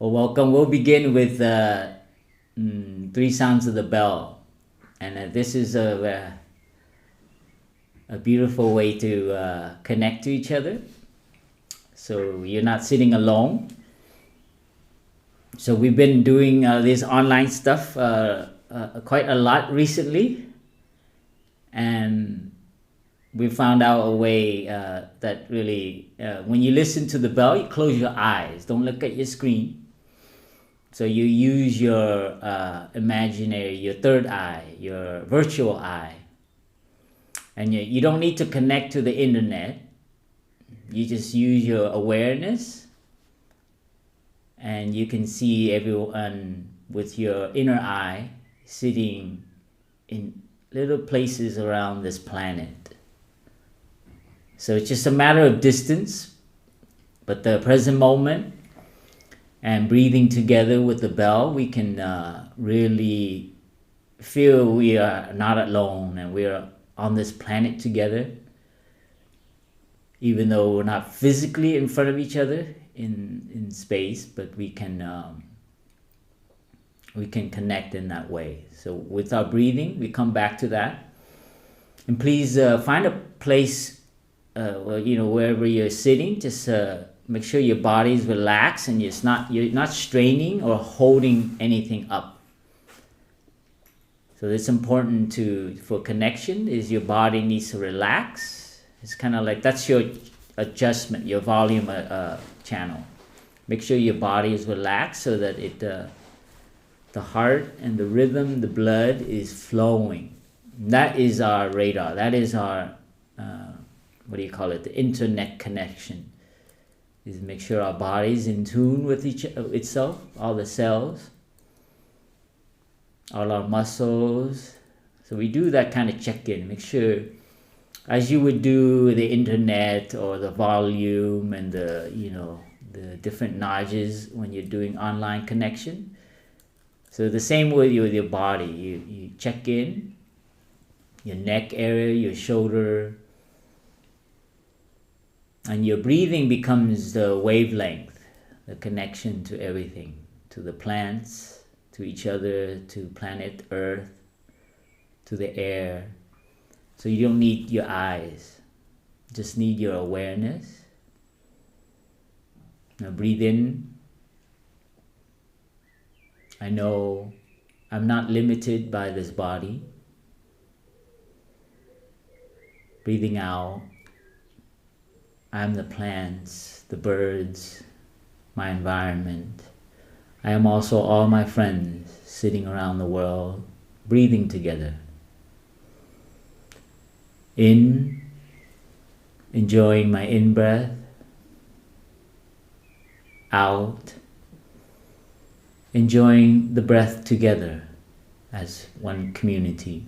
Well, welcome. We'll begin with three sounds of the bell, and this is a beautiful way to connect to each other. So you're not sitting alone. So we've been doing this online stuff quite a lot recently, and we found out a way that really, when you listen to the bell, you close your eyes. Don't look at your screen. So you use your imaginary, your third eye, your virtual eye. And you don't need to connect to the internet. You just use your awareness. And you can see everyone with your inner eye sitting in little places around this planet. So it's just a matter of distance, but the present moment, and breathing together with the bell, we can really feel we are not alone and we are on this planet together, even though we're not physically in front of each other in space, but we can connect in that way. So with our breathing, we come back to that, and please find a place, wherever you're sitting, just make sure your body is relaxed and you're not straining or holding anything up. So it's important for connection is your body needs to relax. It's kind of like that's your adjustment, your volume channel. Make sure your body is relaxed so that the heart and the rhythm, the blood is flowing. That is our radar. That is our the internet connection. Is make sure our body is in tune with itself, all the cells, all our muscles. So we do that kind of check-in. Make sure, as you would do the internet or the volume and the different notches when you're doing online connection. So the same way with your body, you check in, your neck area, your shoulder, and your breathing becomes the wavelength, the connection to everything, to the plants, to each other, to planet Earth, to the air. So you don't need your eyes, just need your awareness. Now breathe in. I know I'm not limited by this body. Breathing out. I'm the plants, the birds, my environment. I am also all my friends sitting around the world, breathing together. In, enjoying my in-breath. Out, enjoying the breath together as one community.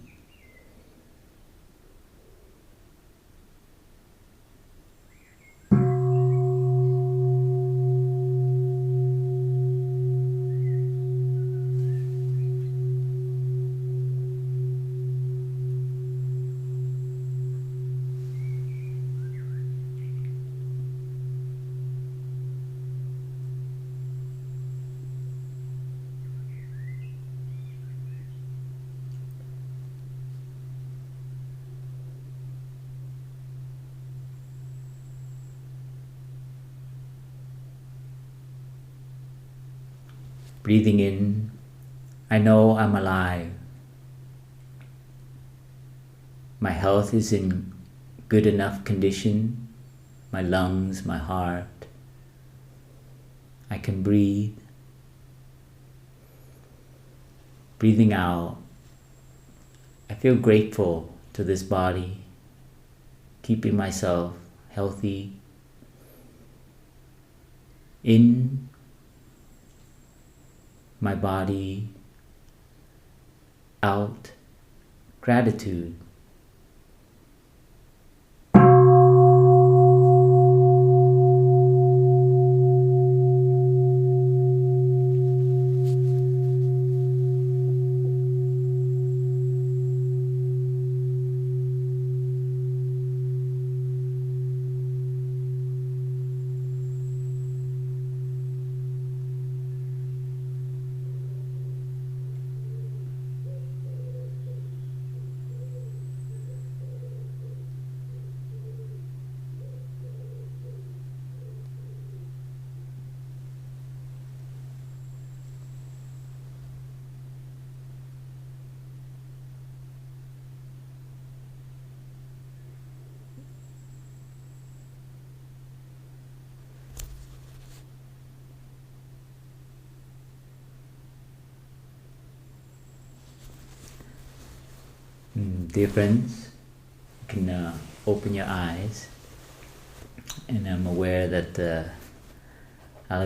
Breathing in, I know I'm alive. My health is in good enough condition, my lungs, my heart. I can breathe. Breathing out, I feel grateful to this body, keeping myself healthy. In my body, out, gratitude. Dear friends, you can open your eyes, and I'm aware that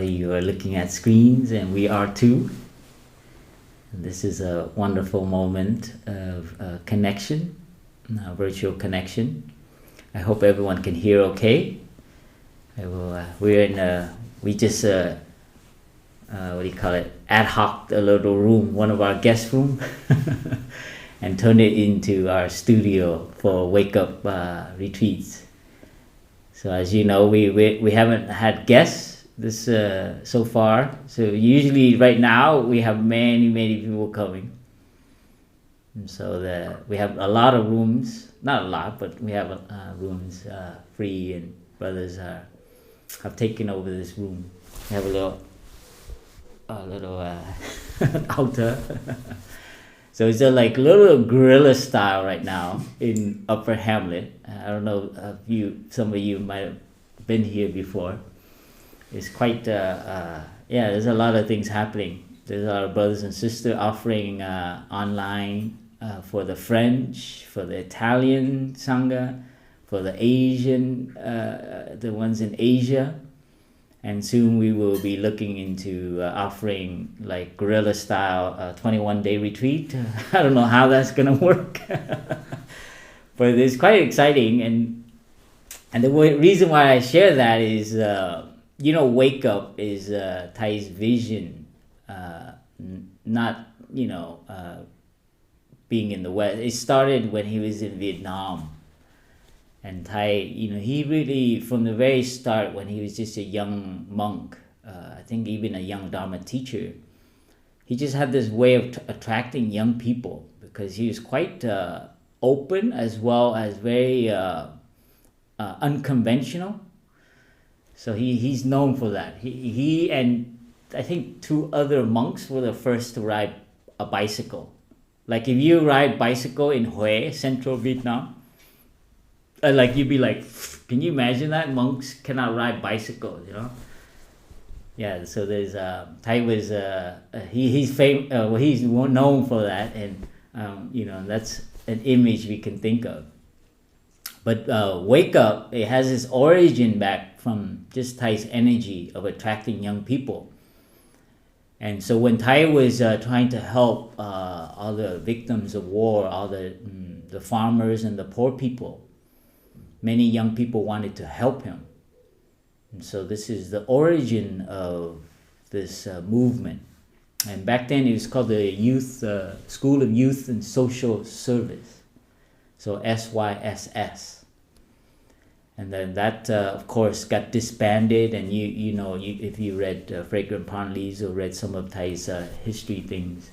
you are looking at screens, and we are too. And this is a wonderful moment of connection, virtual connection. I hope everyone can hear okay. We just what do you call it? Ad hoc a little room, one of our guest room, and turned it into our studio for wake up retreats. So as you know, we haven't had guests this so far. So usually right now we have many people coming. And so we have a lot of rooms, not a lot, but we have rooms free, and brothers have taken over this room. We have a little altar. So it's a like little guerrilla style right now in Upper Hamlet. I don't know if some of you might have been here before. It's quite there's a lot of things happening. There's a lot of brothers and sisters offering online for the French, for the Italian Sangha, for the Asian, the ones in Asia. And soon we will be looking into offering like guerrilla style 21-day retreat. I don't know how that's gonna work, but it's quite exciting. And the reason why I share that is, wake up is Thai's vision, not being in the West. It started when he was in Vietnam. And Thai, he really, from the very start, when he was just a young monk, I think even a young Dharma teacher, he just had this way of attracting young people, because he was quite open as well as very unconventional. So he's known for that. He and I think 2 other monks were the first to ride a bicycle. Like if you ride bicycle in Hue, central Vietnam, like you'd be like, can you imagine that? Monks cannot ride bicycles, Yeah, so there's Thai was he's famous. He's known for that, and that's an image we can think of. But wake up, it has its origin back from just Thai's energy of attracting young people. And so when Thai was trying to help all the victims of war, all the farmers and the poor people, many young people wanted to help him. And so this is the origin of this movement. And back then it was called the Youth School of Youth and Social Service. So SYSS. And then that, of course, got disbanded. And if you read Fragrant Palm Leaves or read some of Thai's history things,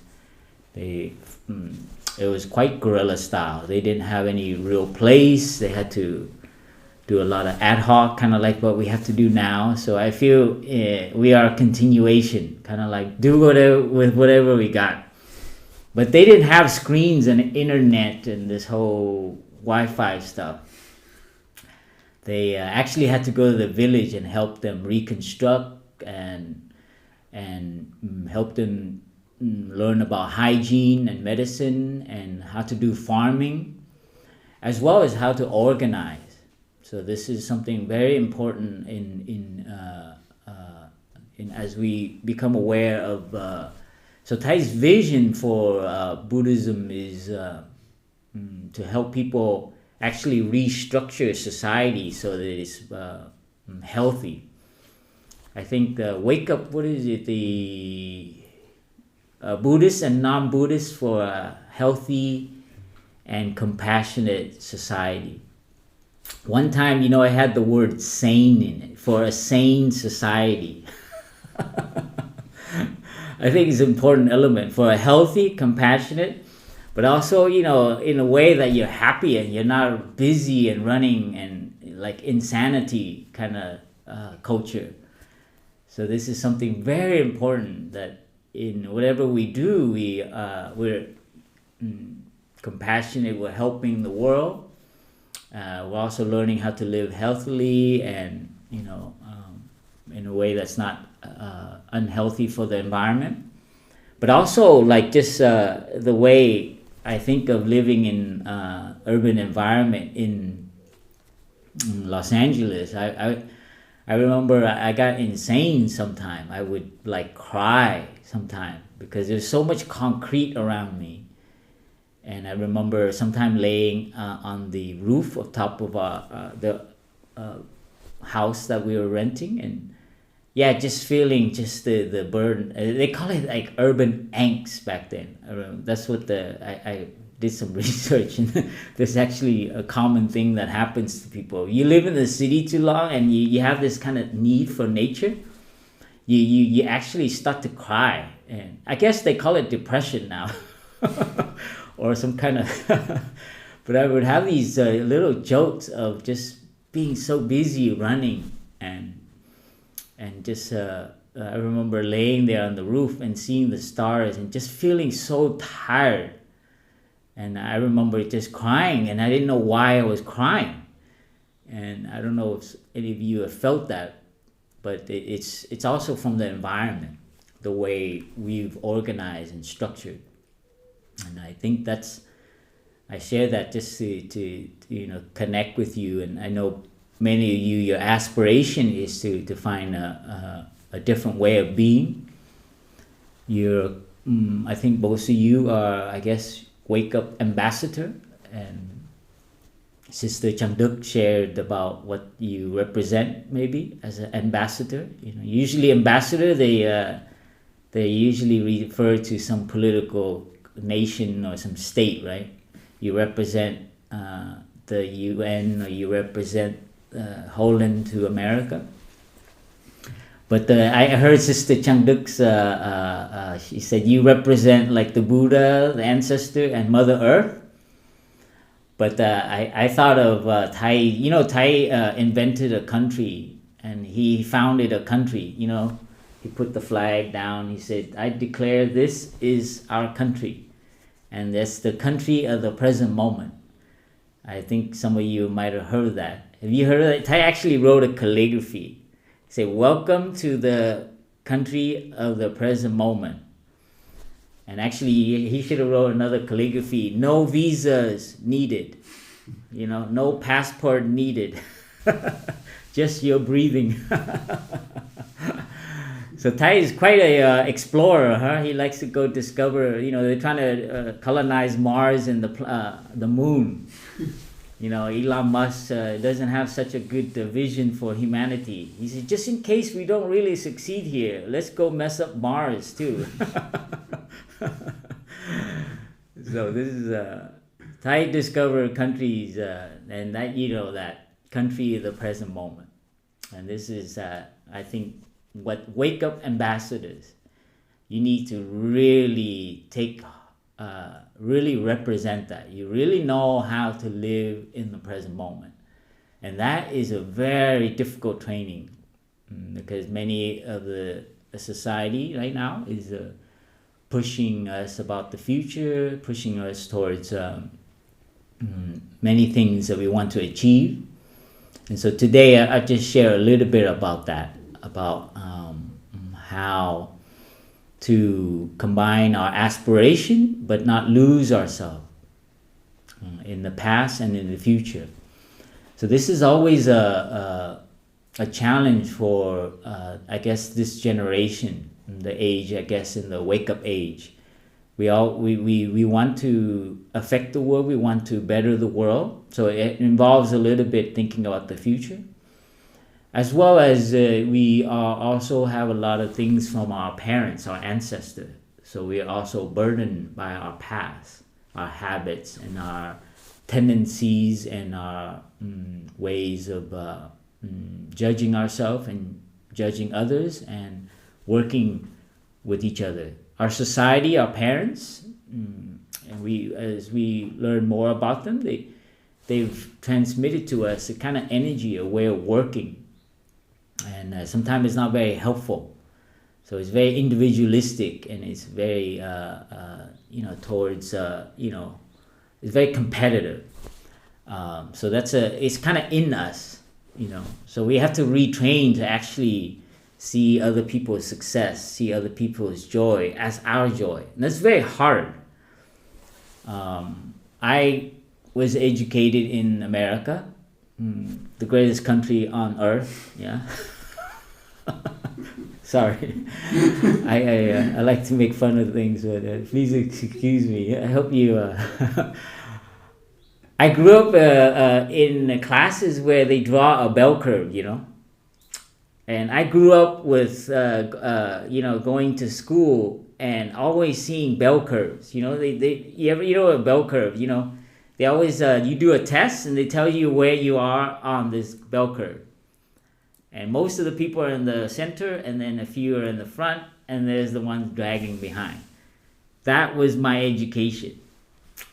it was quite guerrilla style. They didn't have any real place. They had to do a lot of ad hoc, kind of like what we have to do now. So I feel we are a continuation, kind of like do whatever we got. But they didn't have screens and internet and this whole Wi-Fi stuff. They actually had to go to the village and help them reconstruct and help them learn about hygiene and medicine and how to do farming, as well as how to organize. So this is something very important in as we become aware of. So Thai's vision for Buddhism is to help people actually restructure society so that it's healthy. I think wake up. What is it? The Buddhists and non-Buddhists for a healthy and compassionate society. One time, I had the word sane in it, for a sane society. I think it's an important element for a healthy, compassionate, but also, in a way that you're happy and you're not busy and running and like insanity kind of culture. So this is something very important, that in whatever we do, we're compassionate, we're helping the world. We're also learning how to live healthily and, in a way that's not unhealthy for the environment. But also, like, just the way I think of living in urban environment in Los Angeles. I remember I got insane sometime. I would like cry sometime because there's so much concrete around me. And I remember sometime laying on the roof of top of the house that we were renting, and yeah, just feeling just the burden. They call it like urban angst back then. That's what I did some research, and there's actually a common thing that happens to people. You live in the city too long, and you have this kind of need for nature. You actually start to cry, and I guess they call it depression now, or some kind of. But I would have these little jokes of just being so busy running and just I remember laying there on the roof and seeing the stars and just feeling so tired. And I remember just crying, and I didn't know why I was crying. And I don't know if any of you have felt that, but it's also from the environment, the way we've organized and structured. And I think I share that just to connect with you. And I know many of you, your aspiration is to find a different way of being. I think both of you are, I guess, Wake Up ambassador, and Sister Changduk shared about what you represent maybe as an ambassador. Usually ambassador, they usually refer to some political nation or some state, right? You represent the UN, or you represent Holland to America. But I heard Sister Changduk's, she said, you represent like the Buddha, the ancestor, and Mother Earth. But I thought of Thai. Thai invented a country, and he founded a country. He put the flag down. He said, I declare this is our country. And that's the country of the present moment. I think some of you might have heard that. Have you heard of that? Thai actually wrote a calligraphy. He said, welcome to the country of the present moment. And actually, he should have wrote another calligraphy. No visas needed. No passport needed. Just your breathing. So Thai is quite a explorer, huh? He likes to go discover. They're trying to colonize Mars and the moon. Elon Musk doesn't have such a good vision for humanity. He said, just in case we don't really succeed here, let's go mess up Mars too. So this is Thai discover countries, and that that country of the present moment. And this is, I think, what Wake Up ambassadors, you need to really really represent that. You really know how to live in the present moment. And that is a very difficult training, because many of the society right now is pushing us about the future, pushing us towards many things that we want to achieve. And so today I just share a little bit about that, about how to combine our aspiration but not lose ourselves in the past and in the future. So this is always a challenge for I guess this generation, the age, I guess, in the wake up age. We want to affect the world, we want to better the world. So it involves a little bit thinking about the future, as well as we also have a lot of things from our parents, our ancestors. So we are also burdened by our past, our habits, and our tendencies, and our ways of judging ourselves and judging others, and working with each other. Our society, our parents, and as we learn more about them, they've transmitted to us a kind of energy, a way of working. And sometimes it's not very helpful. So it's very individualistic, and it's very, towards, it's very competitive. So it's kind of in us, So we have to retrain to actually see other people's success, see other people's joy as our joy. And that's very hard. I was educated in America, the greatest country on earth. Yeah. Sorry, I like to make fun of things, but please excuse me. I hope you. I grew up in classes where they draw a bell curve, and I grew up with going to school and always seeing bell curves. A bell curve. They always you do a test and they tell you where you are on this bell curve. And most of the people are in the center, and then a few are in the front, and there's the ones dragging behind. That was my education.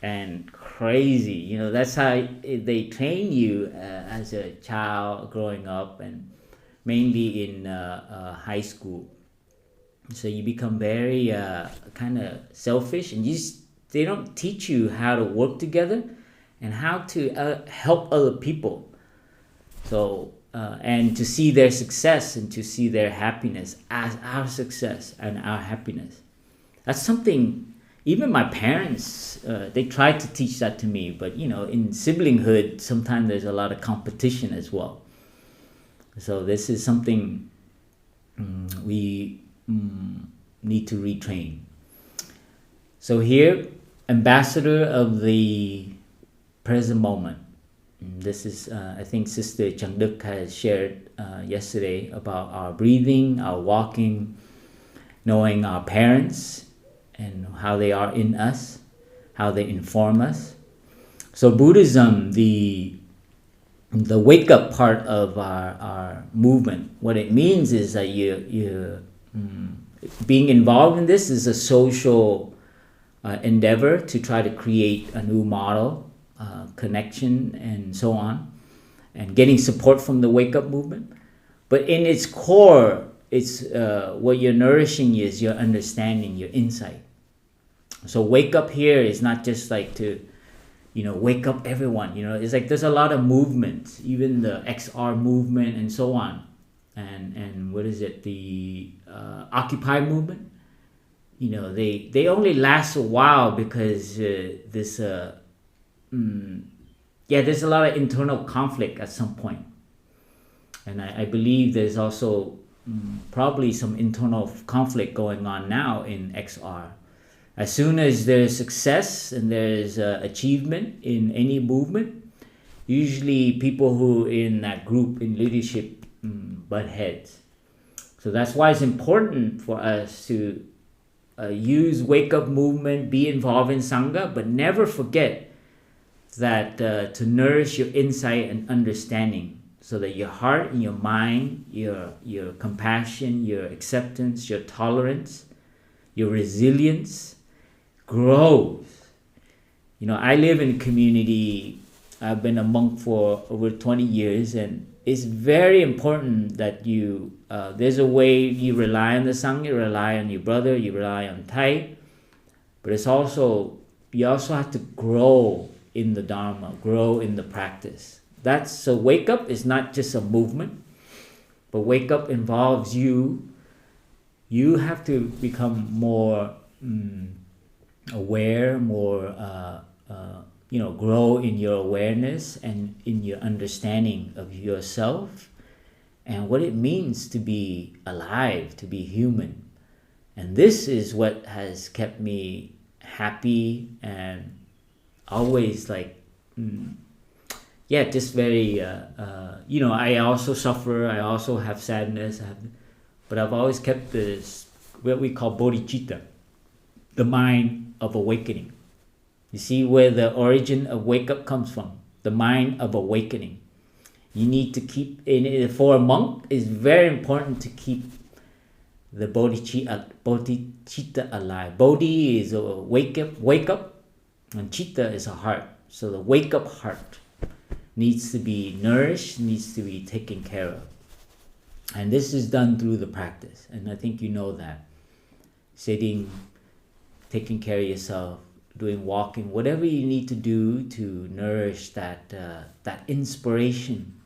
And crazy, that's how they train you as a child growing up, and mainly in high school. So you become very kind of selfish, and they don't teach you how to work together and how to help other people. So and to see their success and to see their happiness as our success and our happiness. That's something even my parents, they tried to teach that to me, but in siblinghood, sometimes there's a lot of competition as well. So this is something we need to retrain. So here, ambassador of the present moment. This is, I think Sister Changduk has shared yesterday about our breathing, our walking, knowing our parents and how they are in us, how they inform us. So Buddhism, the wake up part of our movement, what it means is that you being involved in this is a social endeavor to try to create a new model, connection, and so on, and getting support from the wake up movement. But in its core, it's what you're nourishing is your understanding, your insight. So wake up here is not just like to wake up everyone. It's like there's a lot of movements, even the XR movement and so on, and what is it, the Occupy movement. They only last a while because there's a lot of internal conflict at some point, and I believe there's also probably some internal conflict going on now in XR. As soon as there's success and there's achievement in any movement, usually people who in that group in leadership butt heads. So that's why it's important for us to use wake up movement, be involved in Sangha, but never forget that to nourish your insight and understanding, so that your heart and your mind, your compassion, your acceptance, your tolerance, your resilience grows. I live in a community. I've been a monk for over 20 years, and it's very important that you there's a way you rely on the Sangha, you rely on your brother, you rely on Thai, but you also have to grow in the Dharma, grow in the practice. So wake up is not just a movement, but wake up involves you. You have to become more aware, more grow in your awareness and in your understanding of yourself and what it means to be alive, to be human. And this is what has kept me happy and always just very I also suffer, I also have sadness, but I've always kept this, what we call bodhicitta, the mind of awakening. You see where the origin of wake up comes from, the mind of awakening. You need to keep, for a monk, it's very important to keep the bodhicitta alive. Bodhi is a wake up, and citta is a heart. So the wake up heart needs to be nourished, needs to be taken care of. And this is done through the practice. And I think you know that. Sitting, taking care of yourself, doing walking, whatever you need to do to nourish that inspiration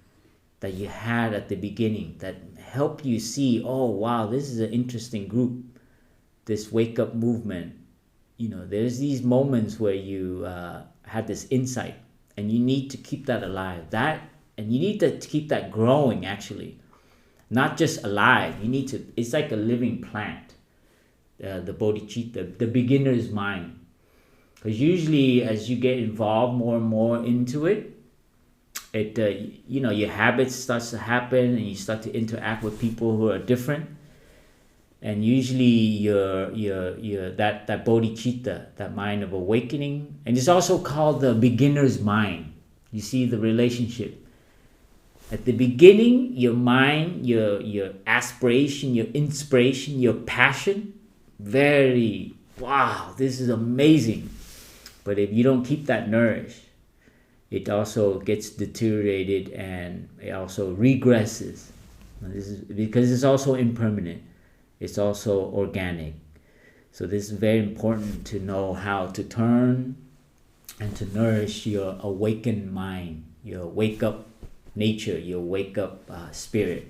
that you had at the beginning, that helped you see, oh wow, this is an interesting group, this wake up movement. there's these moments where you have this insight, and you need to keep that alive. And you need to keep that growing, actually, not just alive. You need to. It's like a living plant, the bodhicitta, the beginner's mind. Because usually, as you get involved more and more into it, your habits starts to happen, and you start to interact with people who are different. And usually your that bodhicitta, that mind of awakening, and it's also called the beginner's mind. You see the relationship. At the beginning, your mind, your aspiration, your inspiration, your passion, very, wow, this is amazing. But if you don't keep that nourished, it also gets deteriorated, and it also regresses. This is because it's also impermanent. It's also organic. So this is very important to know how to turn and to nourish your awakened mind, your wake up nature, your wake up spirit.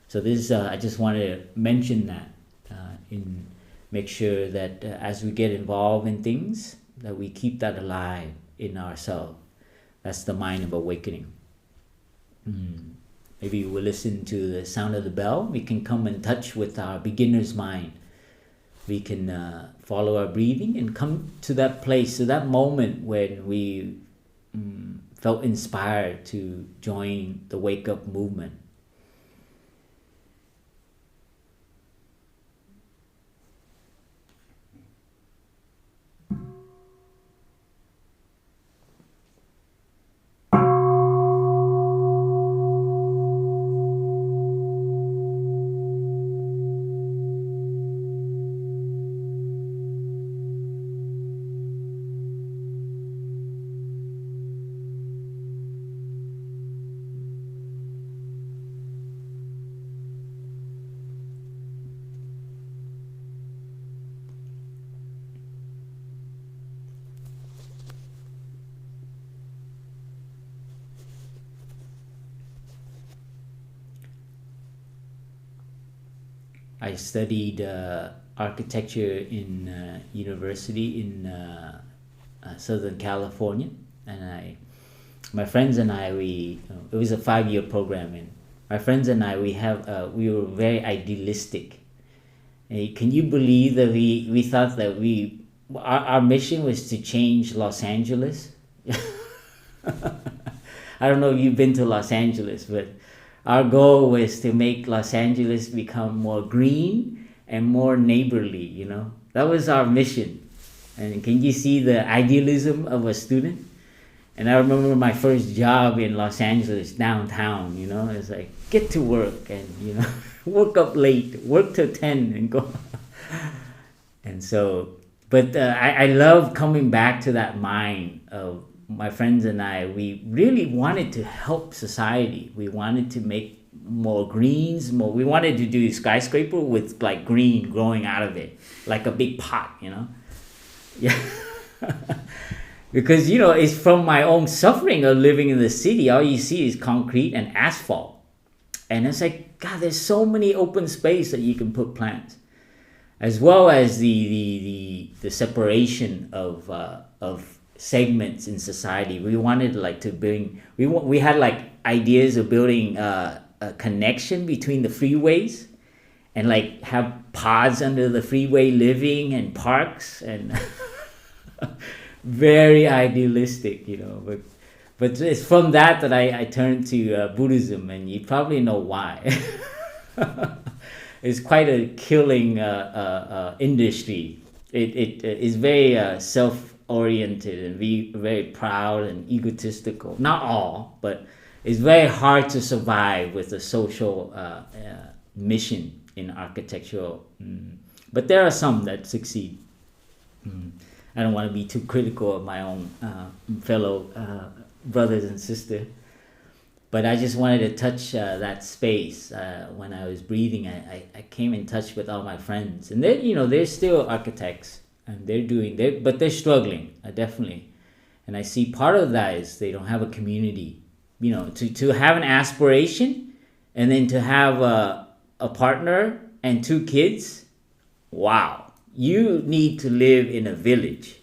So this I just wanted to mention that in make sure that as we get involved in things, that we keep that alive in ourselves. That's the mind of awakening. Maybe we'll listen to the sound of the bell. We can come in touch with our beginner's mind. We can follow our breathing and come to that place, to that moment when we felt inspired to join the wake up movement. I studied architecture in university in Southern California, and my friends and I, it was a 5-year program, and my friends and I, we were very idealistic. And can you believe that we thought that our mission was to change Los Angeles? I don't know if you've been to Los Angeles, but our goal was to make Los Angeles become more green and more neighborly, That was our mission. And can you see the idealism of a student? And I remember my first job in Los Angeles, downtown, it's like, get to work and, work up late, work till 10 and go. And so, but I love coming back to that mind of my friends and I. We really wanted to help society. We wanted to make more greens, we wanted to do a skyscraper with like green growing out of it, like a big pot, Yeah. Because, it's from my own suffering of living in the city. All you see is concrete and asphalt. And it's like, God, there's so many open space that you can put plants. As well as the separation of segments in society. We wanted to bring, we had ideas of building a connection between the freeways and have pods under the freeway living and parks and very idealistic, but it's from that I turned to Buddhism, and you probably know why. It's quite a killing industry. It is very self-oriented and very proud and egotistical. Not all, but it's very hard to survive with a social mission in architectural. But there are some that succeed. I don't want to be too critical of my own fellow brothers and sisters. But I just wanted to touch that space. When I was breathing, I came in touch with all my friends. And they're still architects. And but they're struggling, definitely. And I see part of that is they don't have a community. To have an aspiration and then to have a partner and 2 kids. Wow. You need to live in a village.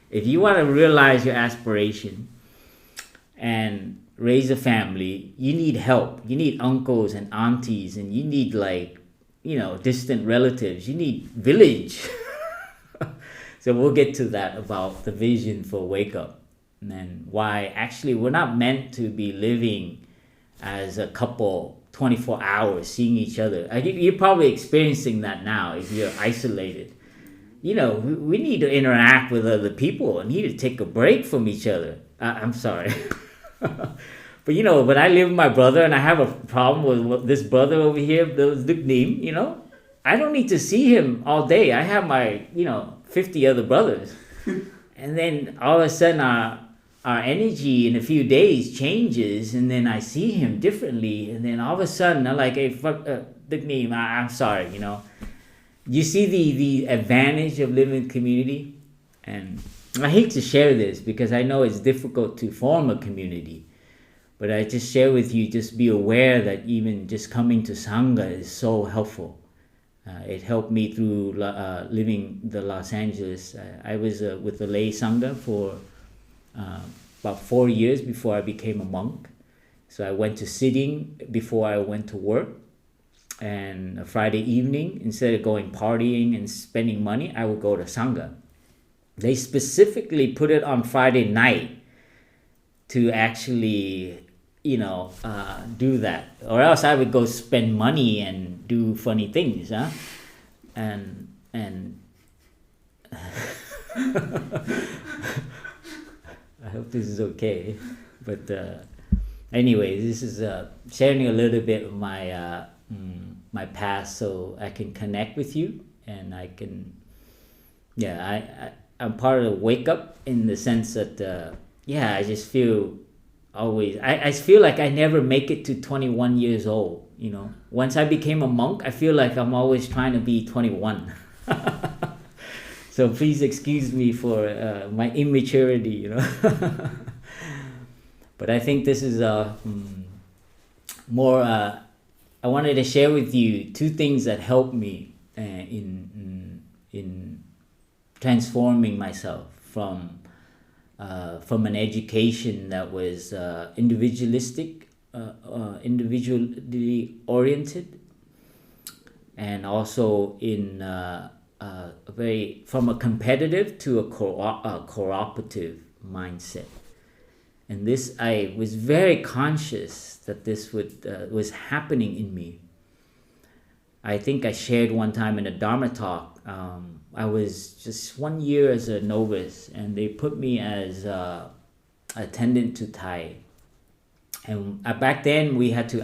If you want to realize your aspiration and raise a family, you need help. You need uncles and aunties, and you need distant relatives. You need village. So we'll get to that about the vision for Wake Up and why actually we're not meant to be living as a couple 24 hours seeing each other. You're probably experiencing that now if you're isolated. We need to interact with other people and need to take a break from each other. I'm sorry. But when I live with my brother and I have a problem with this brother over here, the name, I don't need to see him all day. I have my, 50 other brothers. And then all of a sudden our energy in a few days changes, and then I see him differently, and then all of a sudden I'm like, hey, fuck, name, I'm sorry, You see the advantage of living in community? And I hate to share this because I know it's difficult to form a community. But I just share with you, just be aware that even just coming to Sangha is so helpful. It helped me through living the Los Angeles. I was with the lay Sangha for about 4 years before I became a monk. So I went to sitting before I went to work. And a Friday evening, instead of going partying and spending money, I would go to Sangha. They specifically put it on Friday night to actually, do that. Or else I would go spend money and do funny things, huh? And I hope this is okay. But anyway, this is sharing a little bit of my my past so I can connect with you, and I can, I'm part of the Wake Up in the sense that, I just feel always, I feel like I never make it to 21 years old, Once I became a monk, I feel like I'm always trying to be 21. So please excuse me for my immaturity, But I think this is more... I wanted to share with you two things that helped me in transforming myself from an education that was individually oriented, and also in from a competitive to a cooperative mindset. And this, I was very conscious that this was happening in me. I think I shared one time in a Dharma talk, I was just 1 year as a novice, and they put me as attendant to Thai. And back then we had to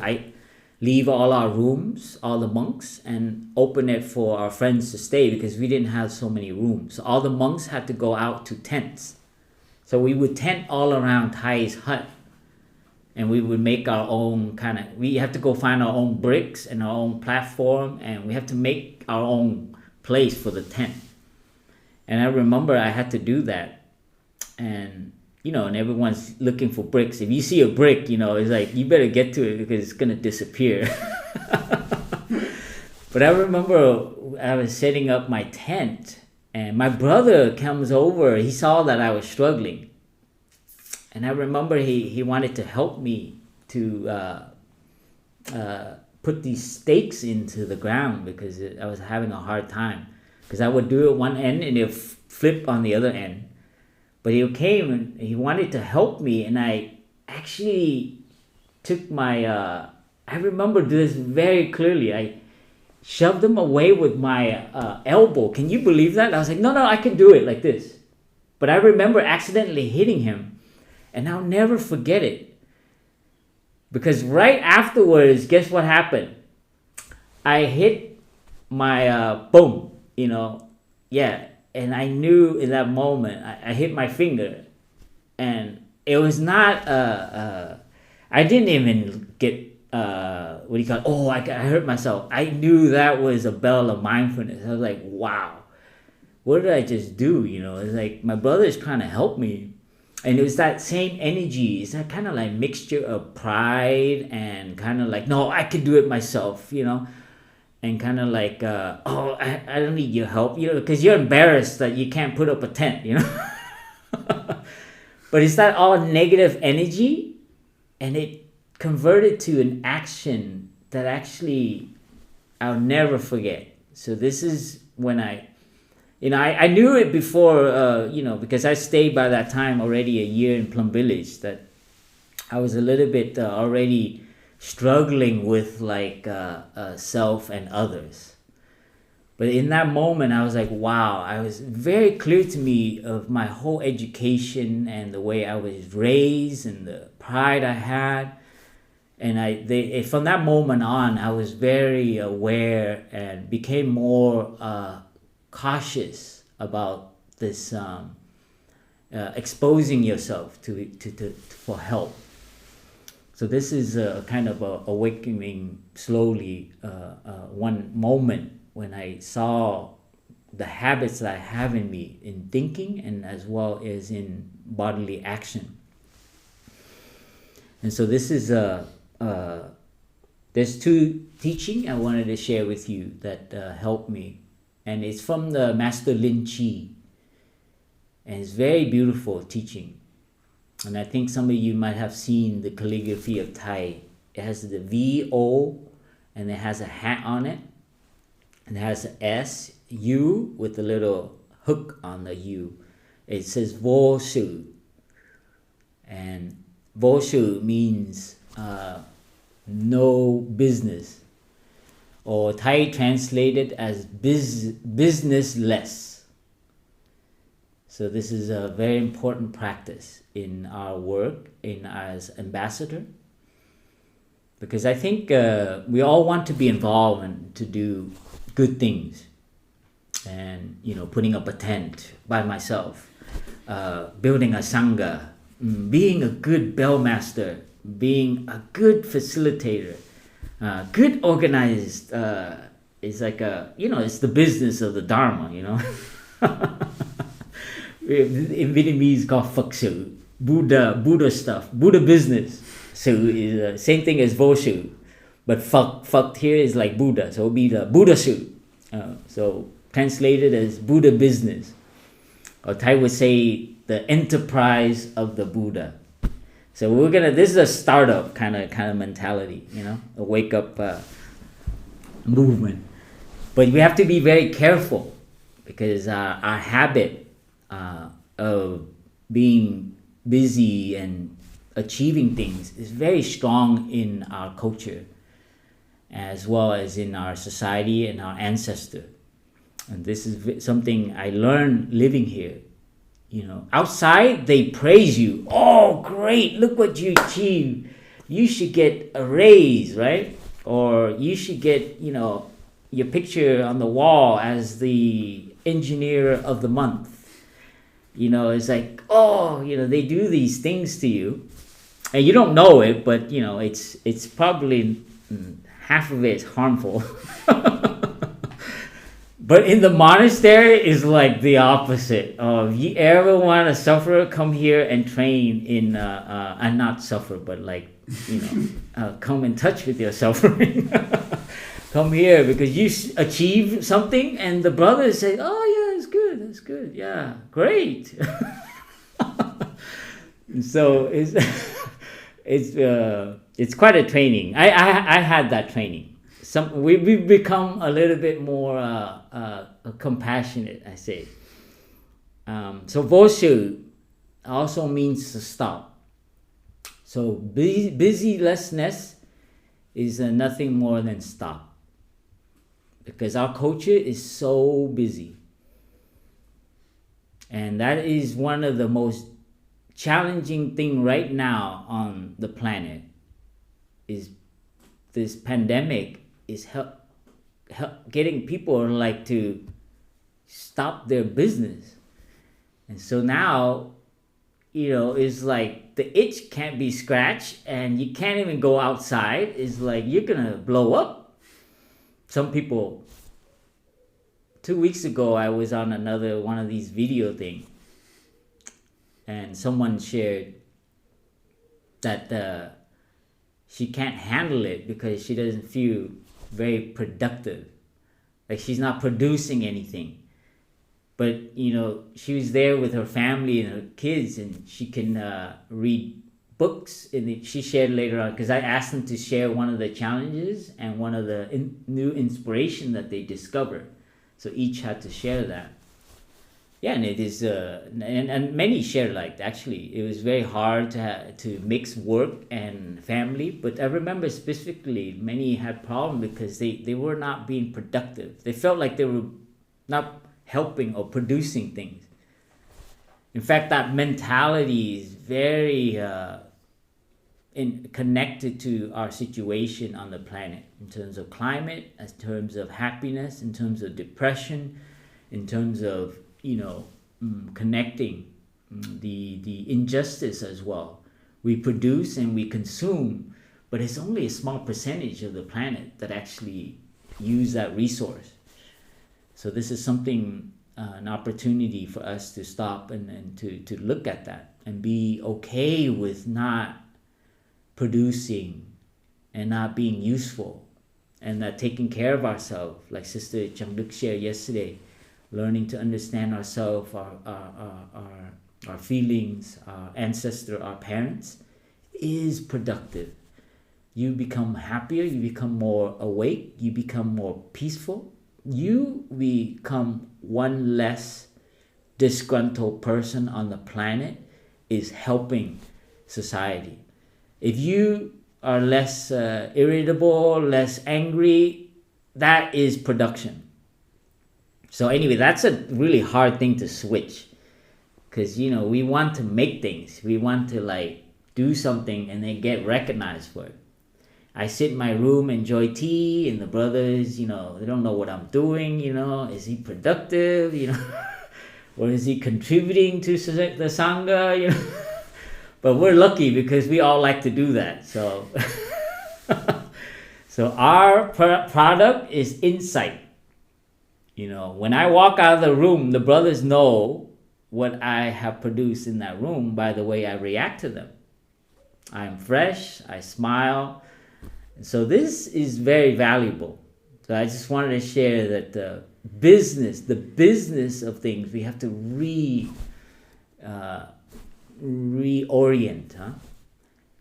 leave all our rooms, all the monks, and open it for our friends to stay because we didn't have so many rooms. So all the monks had to go out to tents. So we would tent all around Thai's hut, and we would make our own we have to go find our own bricks and our own platform, and we have to make our own place for the tent. And I remember I had to do that. And, and everyone's looking for bricks. If you see a brick, it's like, you better get to it because it's going to disappear. But I remember I was setting up my tent, and my brother comes over. He saw that I was struggling. And I remember he wanted to help me to put these stakes into the ground because I was having a hard time. Because I would do it one end and it would flip on the other end. But he came and he wanted to help me, and I actually took my... I remember this very clearly. I shoved him away with my elbow. Can you believe that? I was like, no, I can do it like this. But I remember accidentally hitting him, and I'll never forget it. Because right afterwards, guess what happened? I hit my boom, and I knew in that moment, I hit my finger, and it was not, I didn't even get, I hurt myself. I knew that was a bell of mindfulness. I was like, wow, what did I just do? It's like my brother is trying to help me. And it was that same energy. It's that kind of like mixture of pride and kind of like, no, I can do it myself, and kind of like, oh, I don't need your help, because you're embarrassed that you can't put up a tent, But it's that all negative energy, and it converted to an action that actually I'll never forget. So this is when I knew it before, because I stayed by that time already a year in Plum Village, that I was a little bit already struggling with like self and others. But in that moment, I was like, wow, I was very clear to me of my whole education and the way I was raised and the pride I had. And from that moment on, I was very aware and became more cautious about this exposing yourself to for help. So this is a kind of a awakening slowly, one moment when I saw the habits that I have in me in thinking and as well as in bodily action. And so this is there's two teaching I wanted to share with you that helped me, and it's from the Master Lin Chi, and it's very beautiful teaching. And I think some of you might have seen the calligraphy of Thai. It has the VO, and it has a hat on it. And it has an S, U, with a little hook on the U. It says Vô Sự. And Vô Sự means no business. Or Thai translated as businessless. So this is a very important practice in our work as ambassador. Because I think we all want to be involved and to do good things, and putting up a tent by myself, building a sangha, being a good bellmaster, being a good facilitator, good organized. It's like it's the business of the Dharma. In Vietnamese called Phật sự, Buddha stuff, Buddha business. Sự is the same thing as Vô sự. But Phật here is like Buddha, so it'll be the Buddha Su. So translated as Buddha business. Or Thai would say the enterprise of the Buddha. So this is a startup kind of mentality, a wake up movement. But we have to be very careful, because our habit of being busy and achieving things is very strong in our culture, as well as in our society and our ancestor. And this is something I learned living here. Outside they praise you. Oh, great, look what you achieved. You should get a raise, right? Or you should get, your picture on the wall as the engineer of the month. It's like, they do these things to you. And you don't know it, but, it's probably... half of it is harmful. But in the monastery is like the opposite. If you ever want to suffer, come here and train in, and not suffer, but like, come in touch with your suffering. Come here because you achieve something, and the brothers say, oh yeah, that's good, yeah, great. So it's quite a training. I had that training. We've become a little bit more compassionate, I say. So Vô Sự also means to stop. So busylessness is nothing more than stop. Because our culture is so busy. And that is one of the most challenging thing right now on the planet. Is this pandemic is getting people like to stop their business. And so now, it's like the itch can't be scratched, and you can't even go outside. It's like you're gonna blow up. Some people, 2 weeks ago, I was on another one of these video things, and someone shared that she can't handle it because she doesn't feel very productive. Like she's not producing anything. But she was there with her family and her kids, and she can read books. And she shared later on, because I asked them to share one of the challenges and one of the new inspiration that they discovered. So each had to share that. Yeah, and it is, and many shared, like, actually it was very hard to mix work and family. But I remember specifically many had problem because they were not being productive. They felt like they were not helping or producing things. In fact, that mentality is very connected to our situation on the planet, in terms of climate, in terms of happiness, in terms of depression, in terms of connecting the injustice as well. We produce and we consume, but it's only a small percentage of the planet that actually use that resource. So this is something, an opportunity for us to stop and to look at that and be okay with not producing and not being useful, and that taking care of ourselves, like Sister Changduk shared yesterday, learning to understand ourselves, our feelings, our ancestor, our parents, is productive. You become happier, you become more awake, you become more peaceful, you become one less disgruntled person on the planet, is helping society. If you are less irritable, less angry, that is production. So anyway, that's a really hard thing to switch, because we want to make things, we want to like do something and then get recognized for it. I sit in my room, enjoy tea, and the brothers, they don't know what I'm doing. Is he productive? Or is he contributing to the sangha? But we're lucky because we all like to do that. So, so our product is insight. When I walk out of the room, the brothers know what I have produced in that room by the way I react to them. I'm fresh, I smile. So this is very valuable. So I just wanted to share that the business of things, we have to reorient,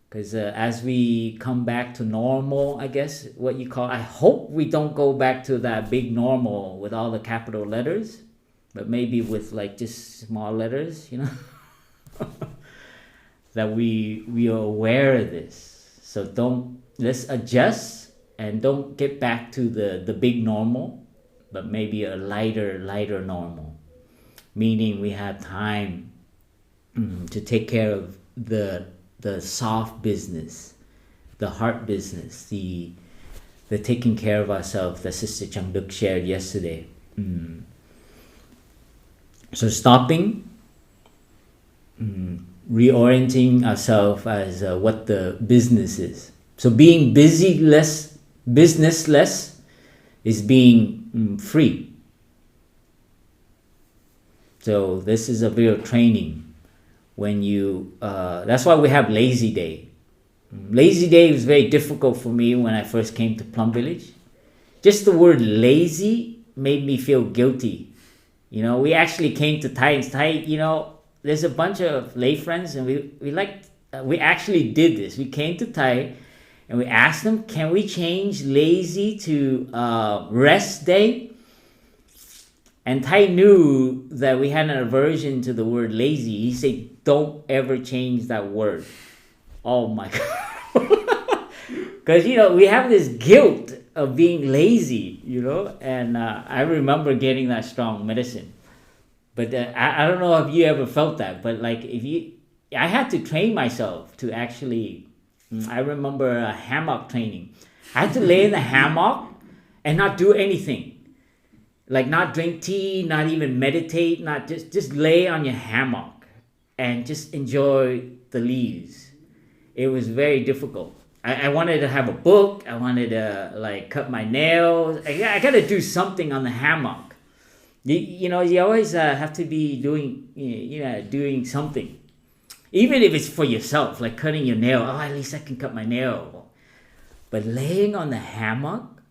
because as we come back to normal, I guess what you call, I hope we don't go back to that big normal with all the capital letters, but maybe with like just small letters, that we are aware of this. So let's adjust and don't get back to the big normal, but maybe a lighter normal, meaning we have time to take care of the soft business, the heart business, the taking care of ourselves that Sister Changduk shared yesterday. So stopping, reorienting ourselves as what the business is. So being businessless is being free. So this is a real training. When that's why we have lazy day. Lazy day was very difficult for me when I first came to Plum Village. Just the word lazy made me feel guilty. We actually came to Thai. There's a bunch of lay friends, and we actually did this. We came to Thai and we asked them, can we change lazy to rest day? And Tai knew that we had an aversion to the word lazy. He said, don't ever change that word. Oh my God. Because, we have this guilt of being lazy, and I remember getting that strong medicine. But I don't know if you ever felt that, but like I had to train myself to actually, I remember a hammock training. I had to lay in the hammock and not do anything. Like not drink tea, not even meditate, not just lay on your hammock and just enjoy the leaves. It was very difficult. I wanted to have a book. I wanted to like cut my nails. I got to do something on the hammock. You always have to be doing something. Even if it's for yourself, like cutting your nail. Oh, at least I can cut my nail. But laying on the hammock,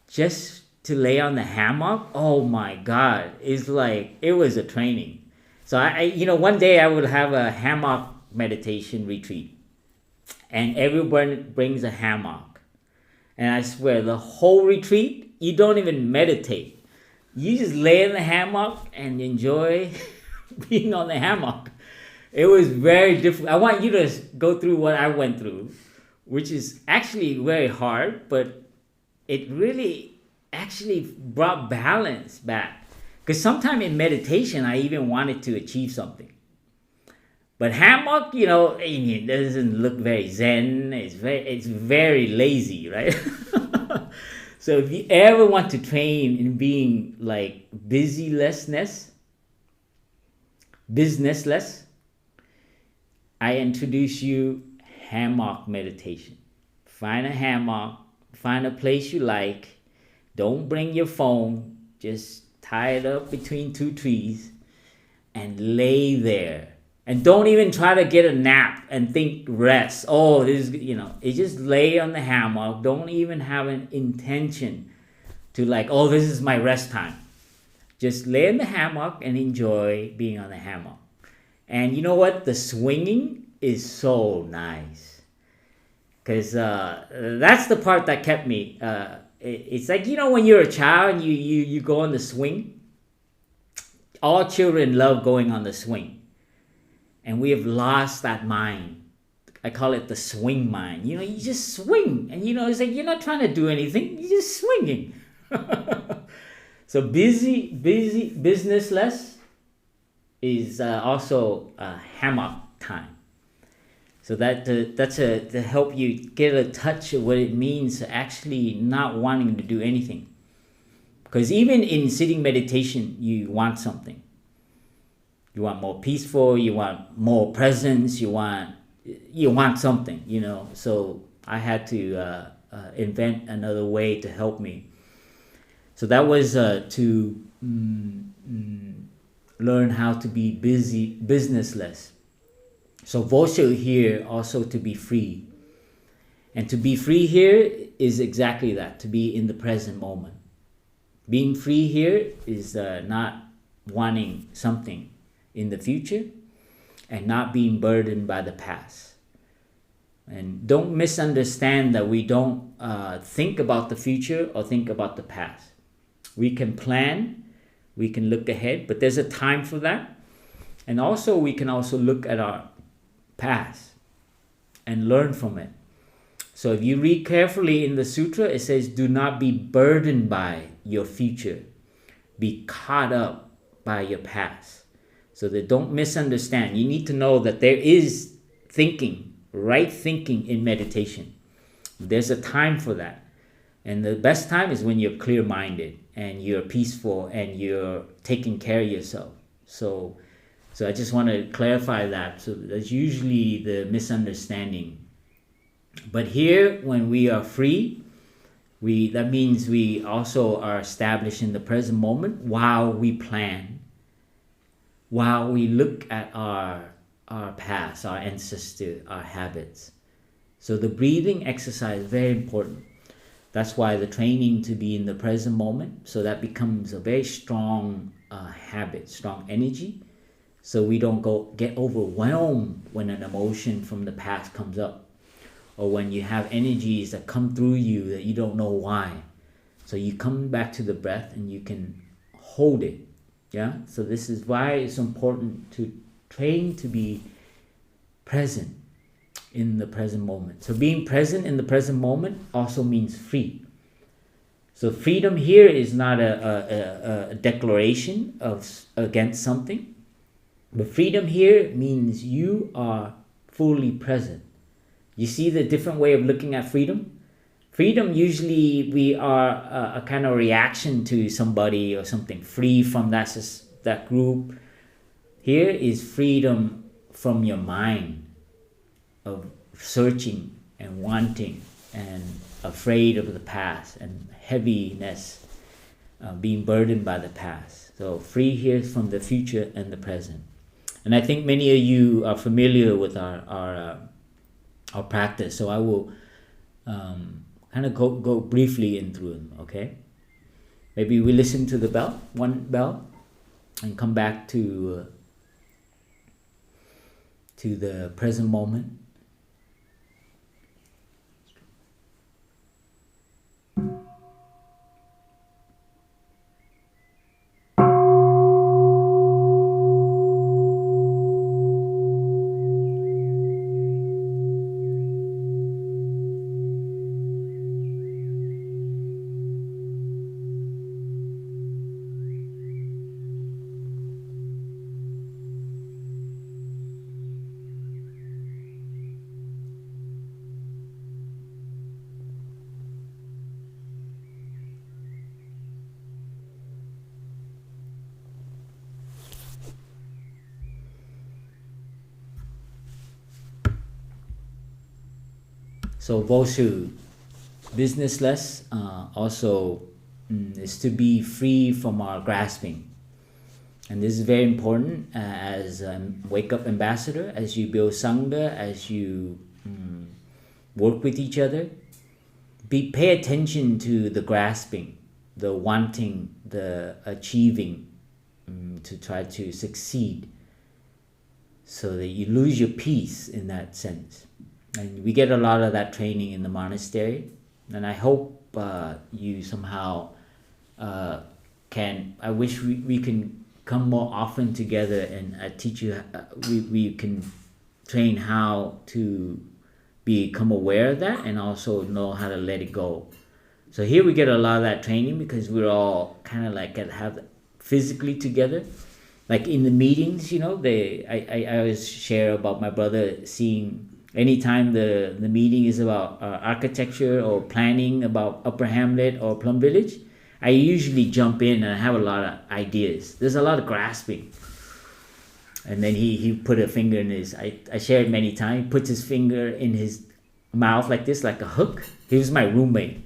just to lay on the hammock, oh my God, it's like it was a training. So one day I would have a hammock meditation retreat, and everyone brings a hammock, and I swear the whole retreat you don't even meditate, you just lay in the hammock and enjoy being on the hammock. It was very difficult. I want you to go through what I went through, which is actually very hard, but it really actually brought balance back. Because sometimes in meditation, I even wanted to achieve something. But hammock, it doesn't look very zen. It's very lazy, right? So if you ever want to train in being like businessless, I introduce you hammock meditation. Find a hammock, find a place you like. Don't bring your phone. Just tie it up between two trees and lay there. And don't even try to get a nap and think rest. Oh, this is, it just lay on the hammock. Don't even have an intention to like, oh, this is my rest time. Just lay in the hammock and enjoy being on the hammock. And you know what? The swinging is so nice. Because that's the part that kept me. It's like, when you're a child and you go on the swing. All children love going on the swing. And we have lost that mind. I call it the swing mind. You just swing. And it's like you're not trying to do anything. You're just swinging. So businessless is also hammock time. So that's to help you get a touch of what it means to actually not wanting to do anything. Because even in sitting meditation, you want something. You want more peaceful, you want more presence, you want something, So I had to invent another way to help me. So that was to learn how to be businessless. So Vosho here also to be free. And to be free here is exactly that, to be in the present moment. Being free here is not wanting something in the future and not being burdened by the past. And don't misunderstand that we don't think about the future or think about the past. We can plan, we can look ahead, but there's a time for that. And also we can also look at our past and learn from it. So if you read carefully in the sutra, it says, do not be burdened by your future. Be caught up by your past. So that don't misunderstand. You need to know that there is thinking, right thinking in meditation. There's a time for that. And the best time is when you're clear-minded and you're peaceful and you're taking care of yourself. So I just want to clarify that. So that's usually the misunderstanding. But here, when we are free, that means we also are established in the present moment while we plan, while we look at our past, our ancestors, our habits. So the breathing exercise is very important. That's why the training to be in the present moment, so that becomes a very strong habit, strong energy. So we don't get overwhelmed when an emotion from the past comes up, or when you have energies that come through you that you don't know why. So you come back to the breath and you can hold it. Yeah. So this is why it's important to train to be present in the present moment. So being present in the present moment also means free. So freedom here is not a declaration against something, but freedom here means you are fully present. You see the different way of looking at freedom? Freedom, usually we are a kind of reaction to somebody or something, free from that group. Here is freedom from your mind of searching and wanting and afraid of the past and heaviness, being burdened by the past. So free here is from the future and the present. And I think many of you are familiar with our practice, so I will kind of go briefly in through them, okay? Maybe we listen to the bell, one bell, and come back to the present moment. So Boshu, businessless also is to be free from our grasping. And this is very important as a wake up ambassador, as you build Sangha, as you work with each other. Pay attention to the grasping, the wanting, the achieving to try to succeed, so that you lose your peace in that sense. And we get a lot of that training in the monastery, and I hope you somehow can. I wish we can come more often together and teach you. We can train how to become aware of that and also know how to let it go. So here we get a lot of that training because we're all kind of like have physically together. Like in the meetings, I always share about my brother seeing. Anytime the meeting is about architecture or planning about Upper Hamlet or Plum Village, I usually jump in and I have a lot of ideas. There's a lot of grasping. And then he put a finger in his, I shared many times, he puts his finger in his mouth like this, like a hook. He was my roommate.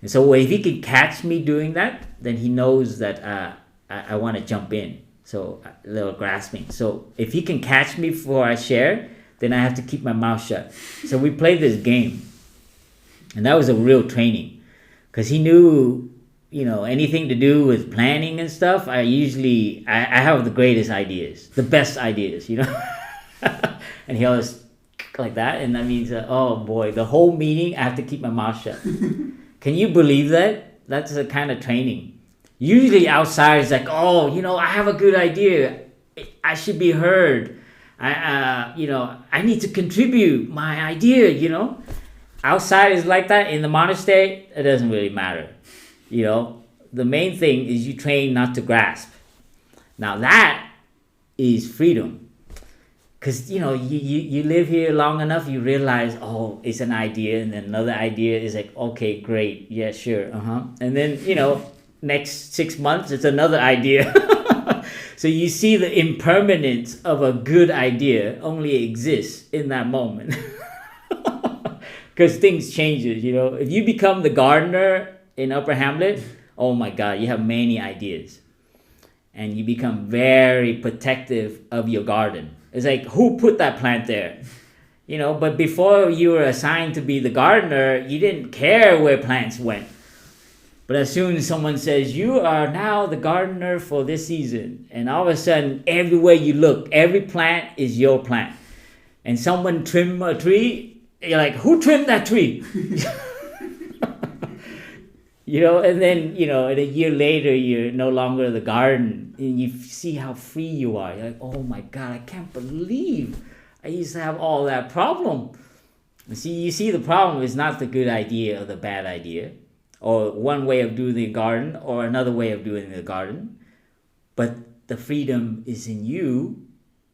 And so if he can catch me doing that, then he knows that I want to jump in. So a little grasping. So if he can catch me before I share, then I have to keep my mouth shut. So we played this game. And that was a real training. Because he knew, anything to do with planning and stuff, I have the greatest ideas. The best ideas, And he always like that. And that means, oh boy, the whole meeting, I have to keep my mouth shut. Can you believe that? That's the kind of training. Usually outside it's like, I have a good idea. I should be heard. I need to contribute my idea, Outside is like that. In the monastery, it doesn't really matter. The main thing is you train not to grasp. Now that is freedom. Because, you live here long enough, you realize, it's an idea. And then another idea is like, okay, great. Yeah, sure. And then, next 6 months, it's another idea. So you see the impermanence of a good idea only exists in that moment. Because things changes, If you become the gardener in Upper Hamlet, oh my God, you have many ideas. And you become very protective of your garden. It's like, who put that plant there? But before you were assigned to be the gardener, you didn't care where plants went. But as soon as someone says, you are now the gardener for this season, and all of a sudden, everywhere you look, every plant is your plant. And someone trim a tree, you're like, who trimmed that tree? And then, and a year later, you're no longer the garden, and you see how free you are. You're like, oh my God, I can't believe I used to have all that problem. You see the problem is not the good idea or the bad idea, or one way of doing the garden, or another way of doing the garden. But the freedom is in you.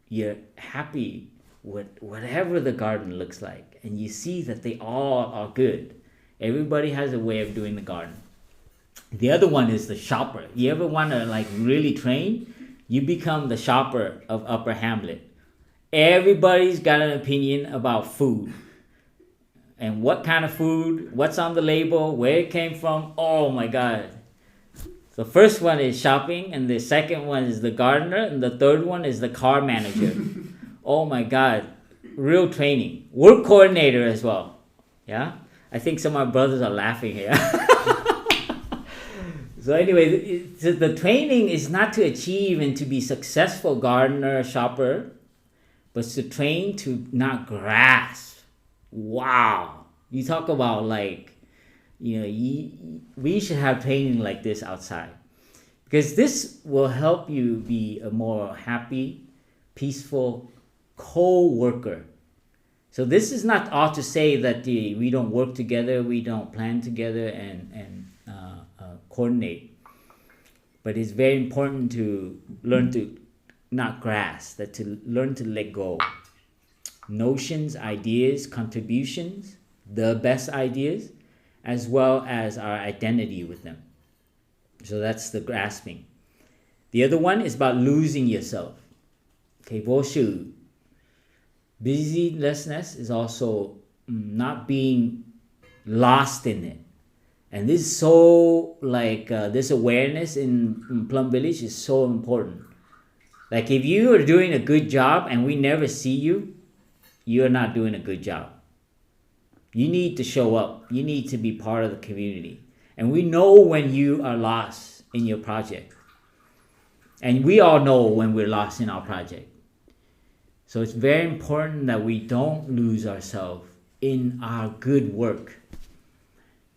You're happy with whatever the garden looks like. And you see that they all are good. Everybody has a way of doing the garden. The other one is the shopper. You ever want to really train? You become the shopper of Upper Hamlet. Everybody's got an opinion about food. And what kind of food, what's on the label, where it came from. Oh my God. The first one is shopping, and the second one is the gardener, and the third one is the car manager. Oh my God. Real training. Work coordinator as well. Yeah? I think some of my brothers are laughing here. So anyway, the training is not to achieve and to be successful gardener, shopper, but to train to not grasp. Wow. You talk about like, we should have training like this outside. Because this will help you be a more happy, peaceful co-worker. So this is not all to say that we don't work together, we don't plan together and coordinate. But it's very important to learn to not grasp, that to learn to let go. Notions, ideas, contributions, the best ideas, as well as our identity with them. So that's the grasping. The other one is about losing yourself. Okay, vô sự. Busylessness is also not being lost in it. And this is so this awareness in Plum Village is so important. Like if you are doing a good job and we never see you, you're not doing a good job. You need to show up. You need to be part of the community. And we know when you are lost in your project. And we all know when we're lost in our project. So it's very important that we don't lose ourselves in our good work.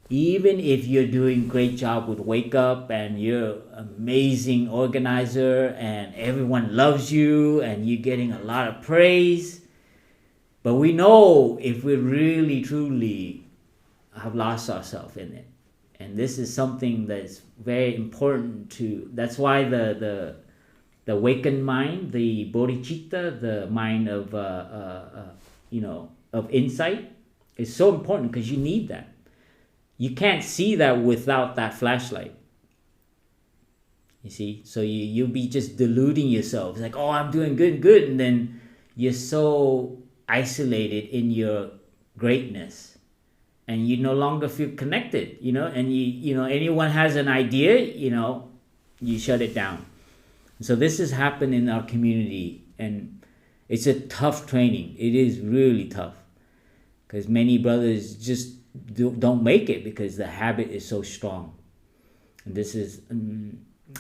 Even if you're doing a great job with Wake Up and you're an amazing organizer and everyone loves you and you're getting a lot of praise. But we know if we really, truly have lost ourselves in it. And this is something that's very important to, that's why the awakened mind, the bodhicitta, the mind of, of insight is so important because you need that. You can't see that without that flashlight. You see? So you'll be just deluding yourself. It's like, oh, I'm doing good. And then you're so isolated in your greatness. And you no longer feel connected, and anyone has an idea, you shut it down. So this has happened in our community, and it's a tough training. It is really tough because many brothers just don't make it because the habit is so strong. And this is,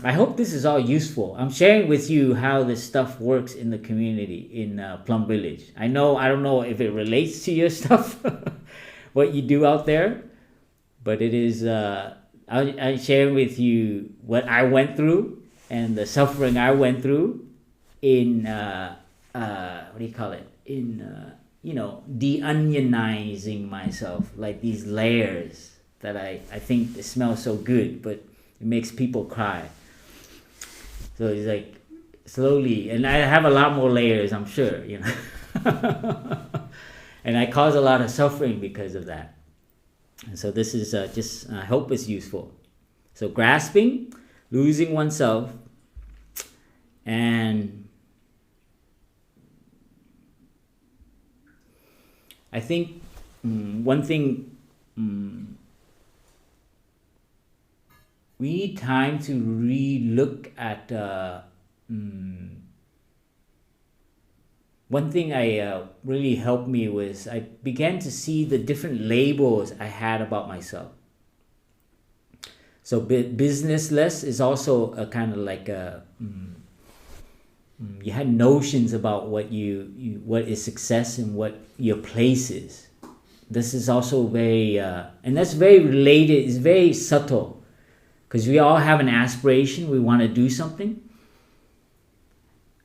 I hope this is all useful. I'm sharing with you how this stuff works in the community in Plum Village. I don't know if it relates to your stuff. What you do out there, but it is I share with you what I went through and the suffering I went through in what do you call it, in de-onionizing myself, like these layers that I think they smell so good but it makes people cry. So it's like slowly, and I have a lot more layers, I'm sure, And I cause a lot of suffering because of that. And so this is I hope it's useful. So grasping, losing oneself, and I think one thing, we need time to re-look at one thing I really helped me was I began to see the different labels I had about myself. So businessless is also a kind of like you had notions about what what is success and what your place is. This is also very and that's very related. It's very subtle because we all have an aspiration. We want to do something,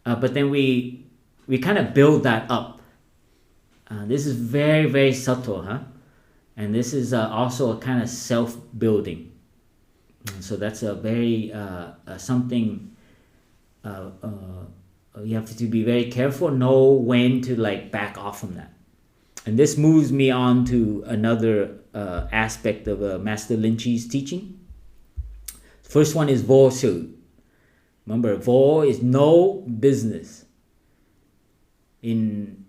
but then we kind of build that up. This is very, very subtle, huh? And this is also a kind of self-building. So that's a very something you have to be very careful, know when to back off from that. And this moves me on to another aspect of Master Lin Chi's teaching. First one is vô sự. Remember, vô is no business. In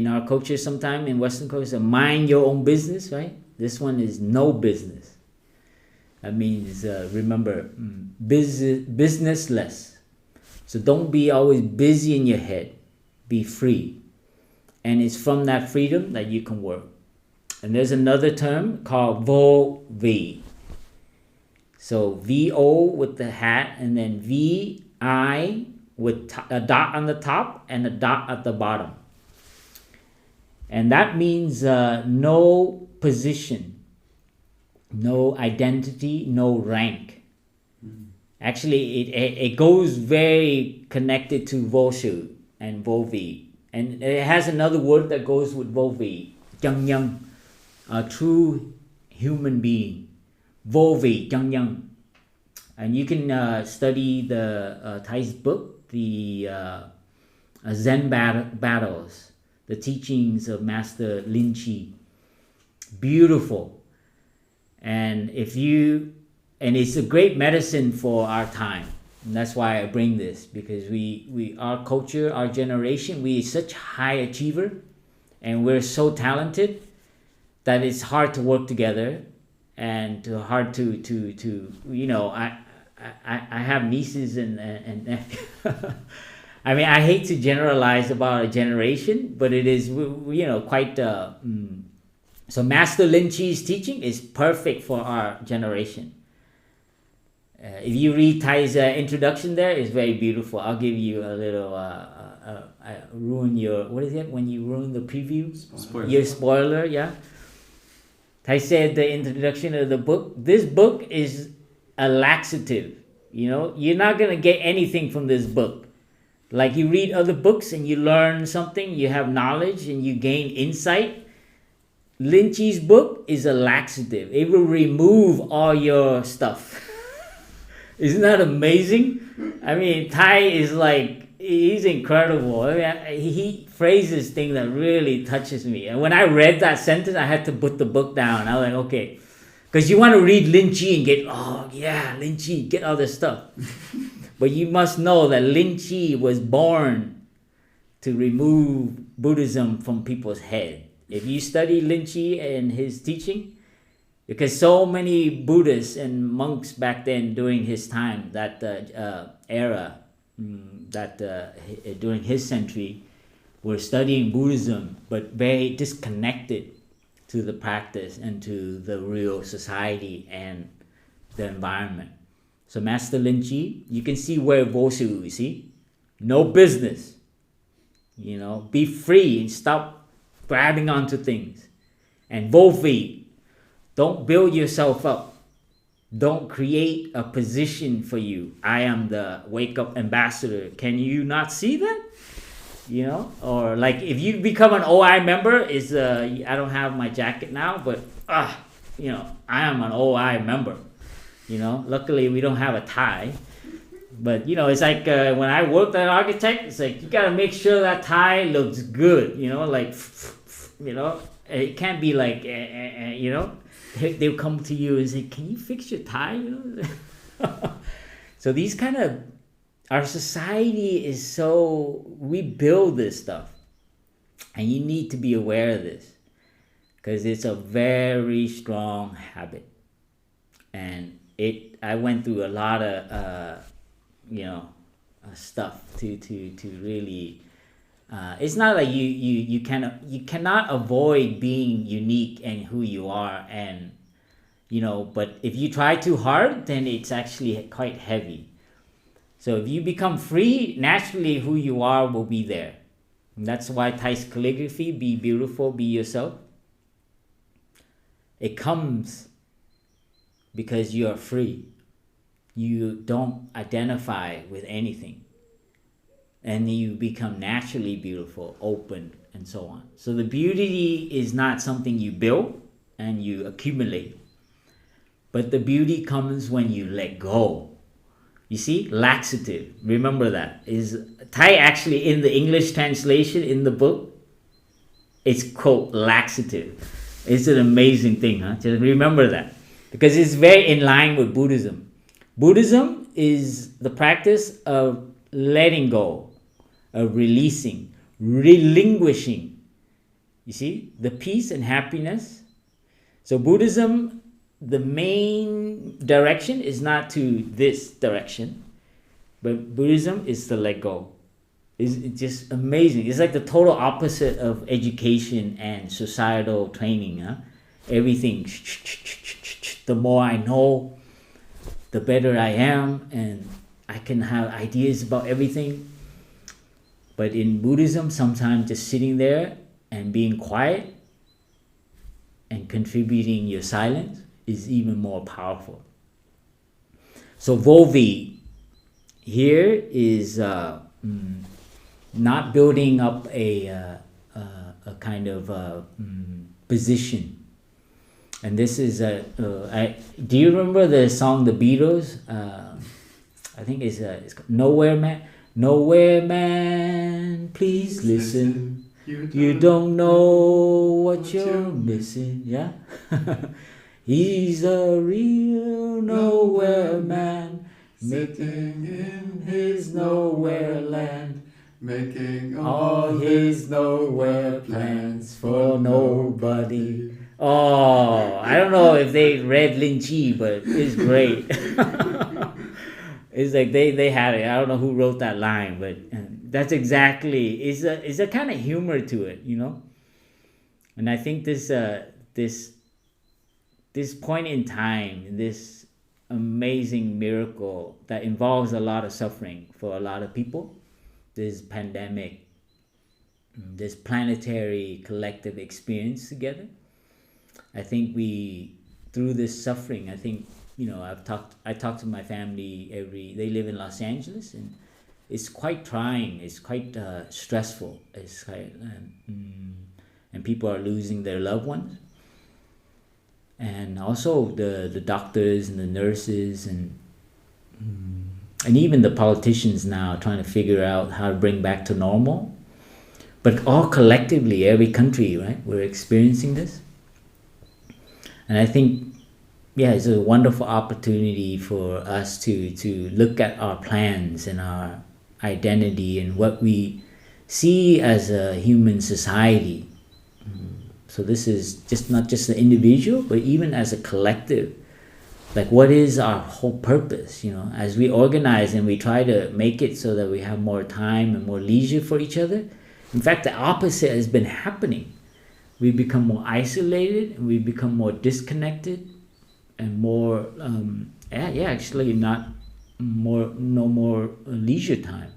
our culture, sometime in Western culture, mind your own business, right? This one is no business. That means remember, businessless. So don't be always busy in your head. Be free, and it's from that freedom that you can work. And there's another term called vô vi. So VO with the hat, and then VI with a dot on the top and a dot at the bottom. And that means no position, no identity, no rank. Actually, it goes very connected to Voshu and Vovi. And it has another word that goes with Vovi, Yang, a true human being. Vovi, Yang. And you can study the Thai's book, the Zen Battles, the teachings of Master Lin Chi. Beautiful. And it's a great medicine for our time. And that's why I bring this, because our culture, our generation, we are such high achiever, and we're so talented that it's hard to work together, and hard to I have nieces and I mean, I hate to generalize about a generation, but it is quite. So Master Lin Chi's teaching is perfect for our generation. If you read Thai's introduction, there is very beautiful. I'll give you a little. Ruin your, what is it when you ruin the preview? Spoiler. Your spoiler, yeah. Thai said the introduction of the book. This book is a laxative. You're not gonna get anything from this book. Like you read other books and you learn something, you have knowledge and you gain insight. Lin Chi's book is a laxative. It will remove all your stuff. Isn't that amazing? I mean, Thai is like, he's incredible. I mean, he phrases things that really touches me. And when I read that sentence, I had to put the book down. I was like, okay. Because you want to read Lin Chi and get, oh yeah, Lin Chi, get all this stuff. But you must know that Lin Chi was born to remove Buddhism from people's head. If you study Lin Chi and his teaching, because so many Buddhists and monks back then during his time, that era, during his century, were studying Buddhism, but very disconnected to the practice and to the real society and the environment. So Master Lin Chi, you can see where Vosu, you see? No business. Be free and stop grabbing onto things. And Vovi, don't build yourself up. Don't create a position for you. I am the wake up ambassador. Can you not see that? Or like if you become an OI member, I don't have my jacket now, but I am an OI member. Luckily we don't have a tie. But it's like when I worked as an architect, it's like you gotta make sure that tie looks good. It can't be like they'll come to you and say, "Can you fix your tie?" So these kind of, our society is so, we build this stuff, and you need to be aware of this, because it's a very strong habit, and I went through a lot of stuff to really. It's not like you cannot avoid being unique and who you are, and but if you try too hard, then it's actually quite heavy. So if you become free, naturally who you are will be there. And that's why Thai's calligraphy, be beautiful, be yourself. It comes because you are free. You don't identify with anything. And you become naturally beautiful, open, and so on. So the beauty is not something you build and you accumulate. But the beauty comes when you let go. You see, laxative. Remember that. Is Thai actually in the English translation in the book? It's quote laxative. It's an amazing thing, huh? Just remember that. Because it's very in line with Buddhism. Buddhism is the practice of letting go, of releasing, relinquishing. You see, the peace and happiness. So Buddhism, the main direction is not to this direction, but Buddhism is to let go. It's just amazing. It's like the total opposite of education and societal training. Huh? Everything, the more I know, the better I am, and I can have ideas about everything. But in Buddhism, sometimes just sitting there and being quiet and contributing your silence is even more powerful. So Volvi here is not building up a kind of position. And this is do you remember the song The Beatles? I think it's Nowhere Man. Nowhere Man, please listen. You don't know what you're missing. Yeah. He's a real nowhere man, making in his nowhere land, making all his nowhere plans for nobody. Oh, I don't know if they read Lin Chi, but it's great. It's like they had it. I don't know who wrote that line, but that's exactly, it's a kind of humor to it, you know. And I think this point in time, this amazing miracle that involves a lot of suffering for a lot of people, this pandemic, this planetary collective experience together. I think through this suffering, I think, you know, I talk to my family they live in Los Angeles, and it's quite trying, it's quite stressful, it's quite, and people are losing their loved ones. And also the doctors and the nurses and even the politicians now trying to figure out how to bring back to normal. But all collectively, every country, right, we're experiencing this. And I think, yeah, it's a wonderful opportunity for us to look at our plans and our identity and what we see as a human society. So this is just not just the individual, but even as a collective. Like, what is our whole purpose? You know, as we organize and we try to make it so that we have more time and more leisure for each other. In fact, the opposite has been happening. We become more isolated, and we become more disconnected, and more, actually no more leisure time.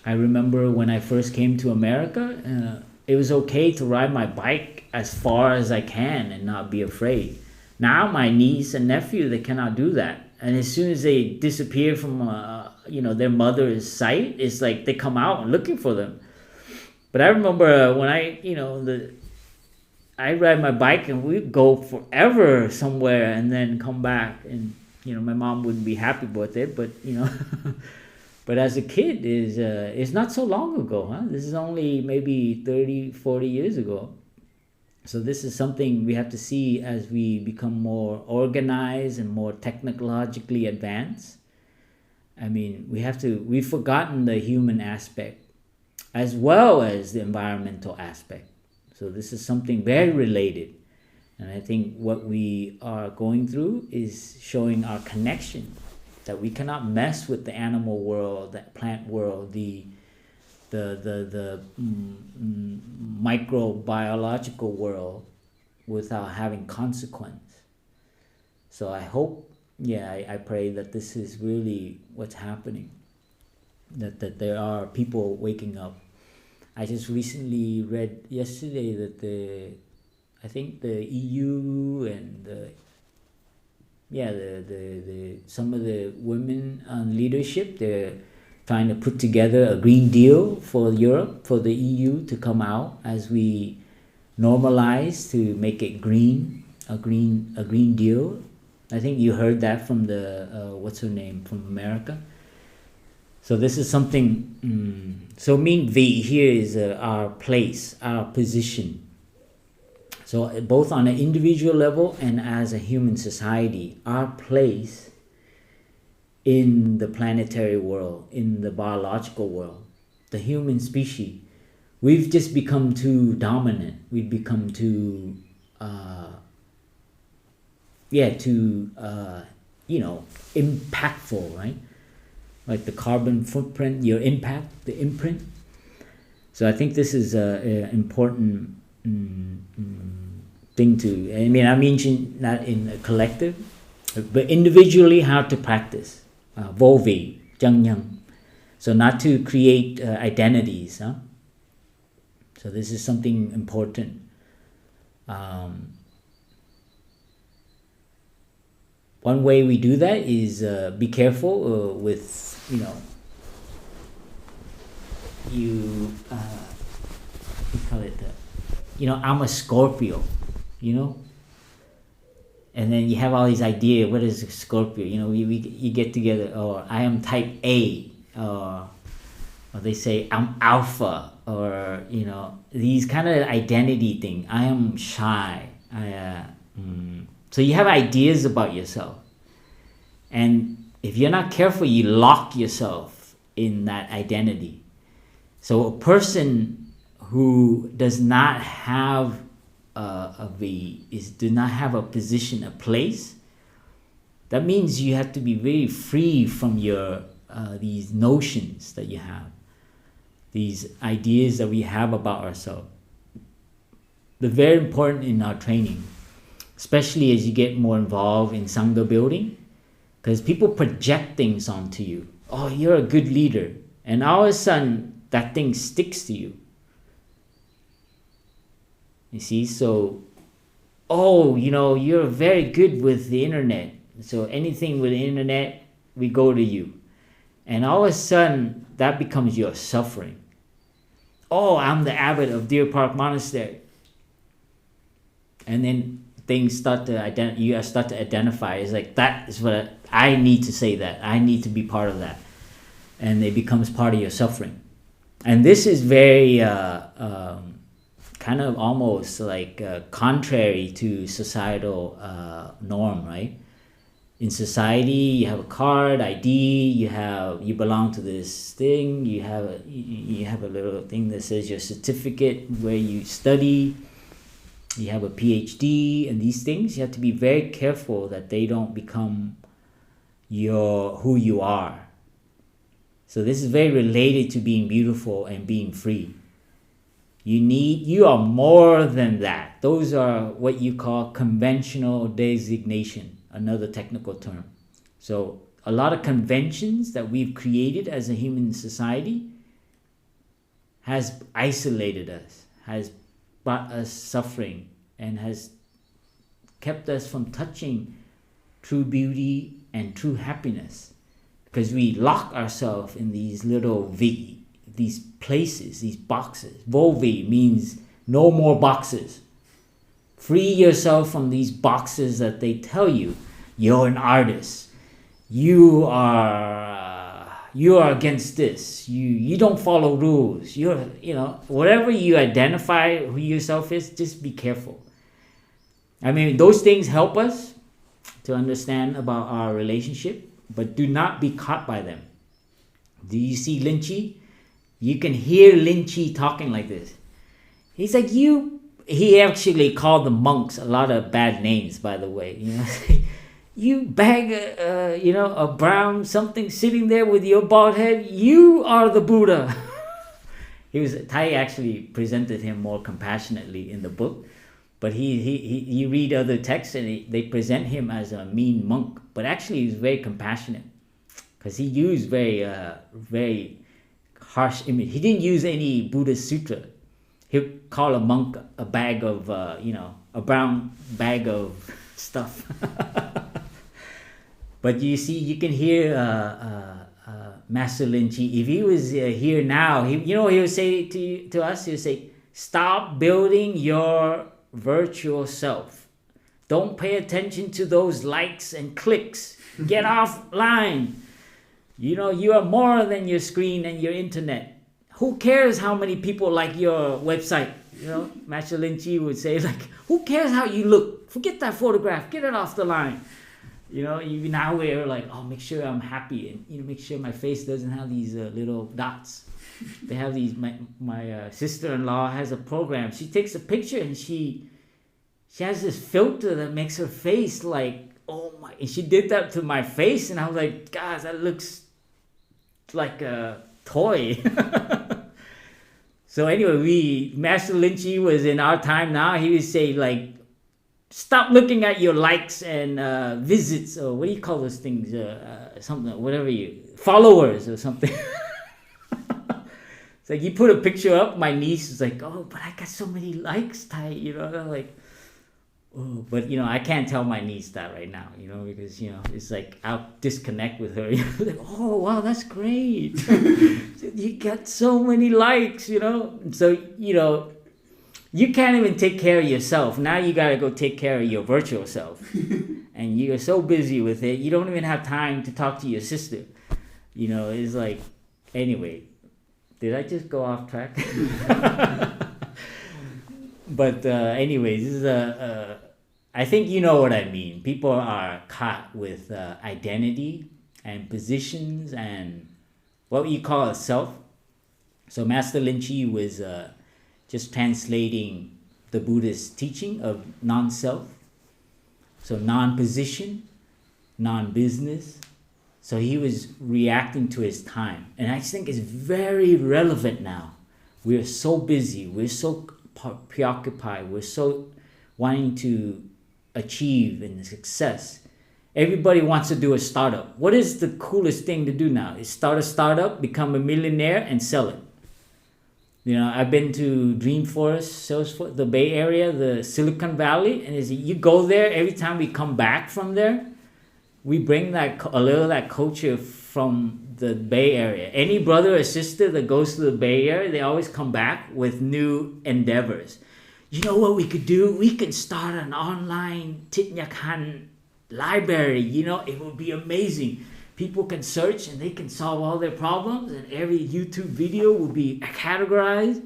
I remember when I first came to America, it was okay to ride my bike as far as I can and not be afraid. Now my niece and nephew, they cannot do that. And as soon as they disappear from their mother's sight, it's like they come out and looking for them. But I remember when I ride my bike and we'd go forever somewhere and then come back, and my mom wouldn't be happy with it, but but as a kid it's not so long ago, huh? This is only maybe 30, 40 years ago. So this is something we have to see as we become more organized and more technologically advanced. I mean, we've forgotten the human aspect as well as the environmental aspect. So this is something very related. And I think what we are going through is showing our connection, that we cannot mess with the animal world, the plant world, the microbiological world without having consequence. So I hope, I pray that this is really what's happening, that there are people waking up. I just recently read yesterday that I think the EU and some of the women on leadership, they're trying to put together a green deal for Europe, for the EU to come out as we normalize to make it green, a green deal. I think you heard that from the what's her name from America. So this is something. So mean V here is our place, our position. So both on an individual level and as a human society, our place in the planetary world, in the biological world, the human species, we've just become too dominant. We've become too, impactful, right? Like the carbon footprint, your impact, the imprint. So I think this is an important thing to. I mean, I mentioned that in a collective, but individually how to practice vô vi, chân nhân. So not to create identities. Huh? So this is something important. One way we do that is be careful with, you call it, I'm a Scorpio, and then you have all these ideas, what is a Scorpio? You get together, or I am type A, or they say I'm alpha, or these kind of identity thing. I am shy. So you have ideas about yourself, and if you're not careful, you lock yourself in that identity. So a person who does not have do not have a position, a place, that means you have to be very free from your these notions that you have, these ideas that we have about ourselves. They're very important in our training, especially as you get more involved in Sangha building, because people project things onto you. Oh, you're a good leader. And all of a sudden, that thing sticks to you. You see, so, you're very good with the internet. So anything with the internet, we go to you. And all of a sudden, that becomes your suffering. Oh, I'm the abbot of Deer Park Monastery. And then things start to identify. It's like, that is what I need to say that. I need to be part of that. And it becomes part of your suffering. And this is very kind of almost like contrary to societal norm, right? In society, you have a card, ID, you belong to this thing, you have a little thing that says your certificate where you study, you have a PhD, and these things, you have to be very careful that they don't become who you are. So this is very related to being beautiful and being free. You are more than that. Those are what you call conventional designation, another technical term. So a lot of conventions that we've created as a human society has isolated us, has brought us suffering, and has kept us from touching true beauty and true happiness, because we lock ourselves in these little these places, these boxes. Volvi means no more boxes. Free yourself from these boxes that they tell you. You're an artist. You are against this. You don't follow rules. Whatever you identify who yourself is, just be careful. I mean, those things help us to understand about our relationship, but do not be caught by them. Do you see Lynchie? You can hear Lynchie talking like this. He's like, he actually called the monks a lot of bad names, by the way. You bag, a brown something sitting there with your bald head. You are the Buddha. Tai actually presented him more compassionately in the book, but you read other texts and they present him as a mean monk, but actually he's very compassionate, because he used very very harsh image. He didn't use any Buddhist sutra. He'll call a monk a bag of a brown bag of stuff. But you see, you can hear Master Lynchie. If he was here now, he would say to us, he would say, stop building your virtual self. Don't pay attention to those likes and clicks. Get offline. You are more than your screen and your internet. Who cares how many people like your website? Master Lynchie would say, like, who cares how you look? Forget that photograph. Get it off the line. Now we're like, make sure I'm happy, and make sure my face doesn't have these little dots. They have these. My sister-in-law has a program. She takes a picture and she has this filter that makes her face like, oh my! And she did that to my face, and I was like, God, that looks like a toy. So anyway, Master Lynchie was in our time now. He would say, like, stop looking at your likes and visits, or what do you call those things? Something, whatever you followers or something. It's like you put a picture up. My niece is like, "Oh, but I got so many likes, Ty." You know, I'm like, oh, but I can't tell my niece that right now. Because it's like I'll disconnect with her. Like, oh wow, that's great. You got so many likes. So you can't even take care of yourself. Now you gotta go take care of your virtual self, and you're so busy with it, you don't even have time to talk to your sister. It's like, anyway. Did I just go off track? But anyways, this is I think you know what I mean. People are caught with identity and positions and what you call a self. So Master Lin Chi was just translating the Buddhist teaching of non-self. So non-position, non-business. So he was reacting to his time. And I think it's very relevant now. We're so busy. We're so preoccupied. We're so wanting to achieve and success. Everybody wants to do a startup. What is the coolest thing to do now? Is start a startup, become a millionaire, and sell it. I've been to Dreamforest, Salesforce, the Bay Area, the Silicon Valley, and you go there, every time we come back from there, we bring a little of that culture from the Bay Area. Any brother or sister that goes to the Bay Area, they always come back with new endeavors. You know what we could do? We could start an online Thich Nhat Hanh library. It would be amazing. People can search and they can solve all their problems, and every YouTube video will be categorized.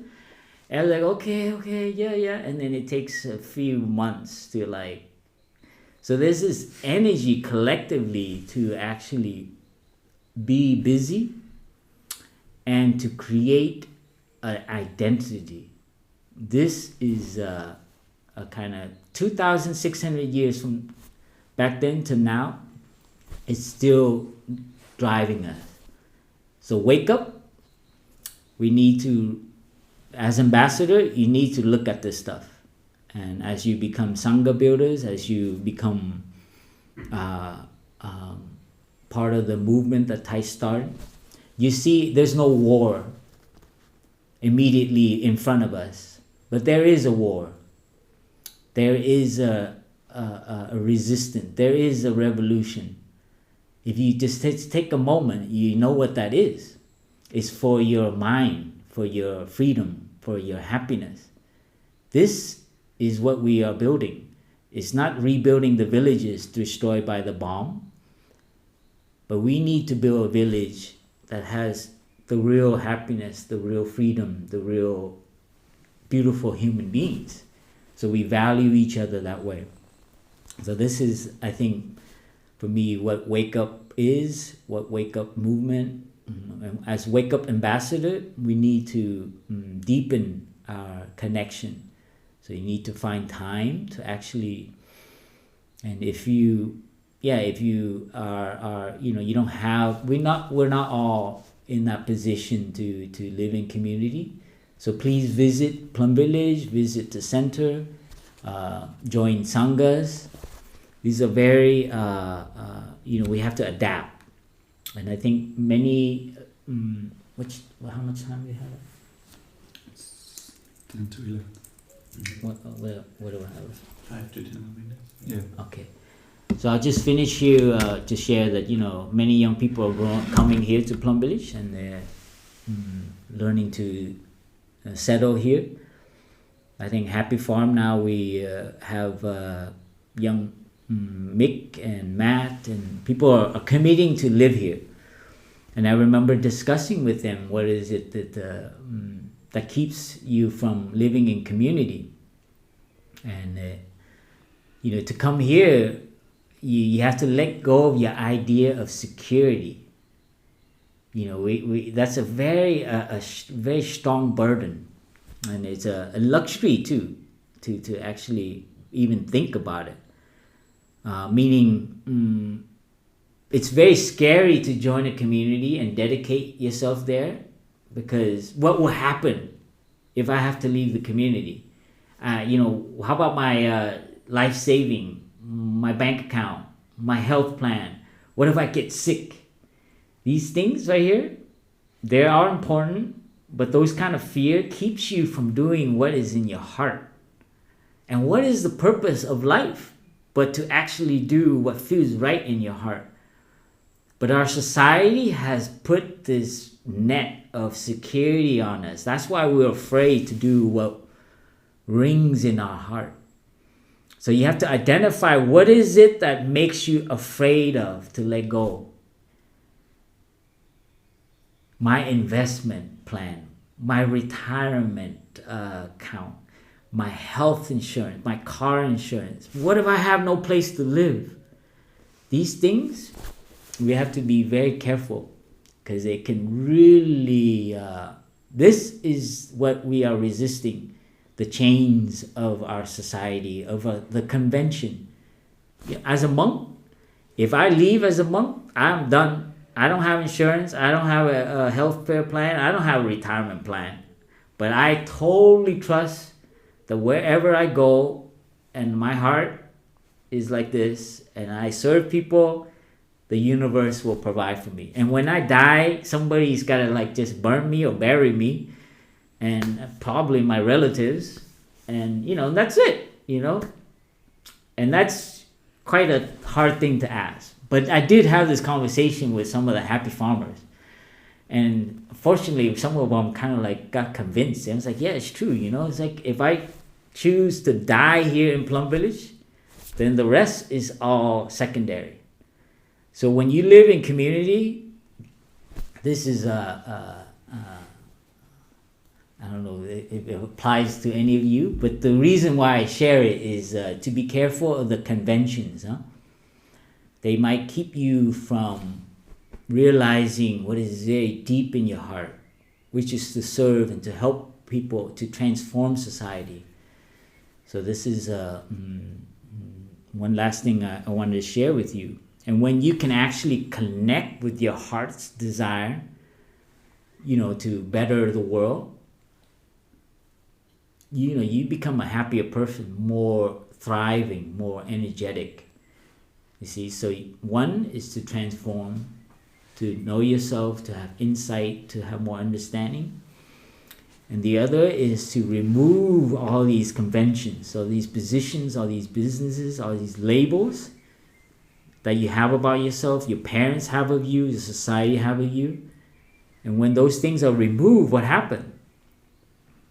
And I was like, okay, yeah. And then it takes a few months to so there's this energy collectively to actually be busy and to create an identity. This is a kind of 2,600 years from back then to now. It's still driving us. So wake up. We need to, as ambassador, you need to look at this stuff. And as you become Sangha builders, as you become part of the movement that Thai started, you see there's no war immediately in front of us. But there is a war. There is a resistance. There is a revolution. If you just take a moment, you know what that is. It's for your mind, for your freedom, for your happiness. This is what we are building. It's not rebuilding the villages destroyed by the bomb, but we need to build a village that has the real happiness, the real freedom, the real beautiful human beings. So we value each other that way. So this is, I think, for me, what Wake Up is, what Wake Up movement. As Wake Up ambassador, we need to deepen our connection. So you need to find time to actually, and if you are you don't have, we're not all in that position to live in community. So please visit Plum Village, visit the center, join sanghas. These are very, we have to adapt. And I think many, how much time do we have? It's 10 to 11. What do I have? 5 to 10 minutes. Yeah. Okay. So I'll just finish here to share that, many young people are coming here to Plum Village, and they're learning to settle here. I think Happy Farm now we have young Mick and Matt, and people are committing to live here. And I remember discussing with them, what is it that keeps you from living in community? And to come here, you have to let go of your idea of security. We that's a very very strong burden, and it's a luxury too to actually even think about it. Meaning, it's very scary to join a community and dedicate yourself there, because what will happen if I have to leave the community? How about my life saving, my bank account, my health plan? What if I get sick? These things right here, they are important, but those kind of fear keeps you from doing what is in your heart. And what is the purpose of life but to actually do what feels right in your heart? But our society has put this net of security on us. That's why we're afraid to do what rings in our heart. So you have to identify what is it that makes you afraid of to let go. My investment plan, my retirement account, my health insurance, my car insurance. What if I have no place to live? These things, we have to be very careful because they can really, this is what we are resisting, the chains of our society, of the convention. As a monk, if I leave as a monk, I'm done. I don't have insurance. I don't have a health care plan. I don't have a retirement plan. But I totally trust that wherever I go and my heart is like this and I serve people, the universe will provide for me. And when I die, somebody's got to like just burn me or bury me, and probably my relatives, and that's it, and that's quite a hard thing to ask. But I did have this conversation with some of the happy farmers, and fortunately some of them kind of like got convinced. And it's like, yeah, it's true. It's like if I choose to die here in Plum Village, then the rest is all secondary. So when you live in community, this is I don't know if it applies to any of you, but the reason why I share it is to be careful of the conventions. They might keep you from realizing what is very deep in your heart, which is to serve and to help people, to transform society. So this is one last thing I wanted to share with you. And when you can actually connect with your heart's desire, to better the world, you become a happier person, more thriving, more energetic. You see, so one is to transform, to know yourself, to have insight, to have more understanding. And the other is to remove all these conventions, all these positions, all these businesses, all these labels that you have about yourself, your parents have of you, the society have of you. And when those things are removed, what happens?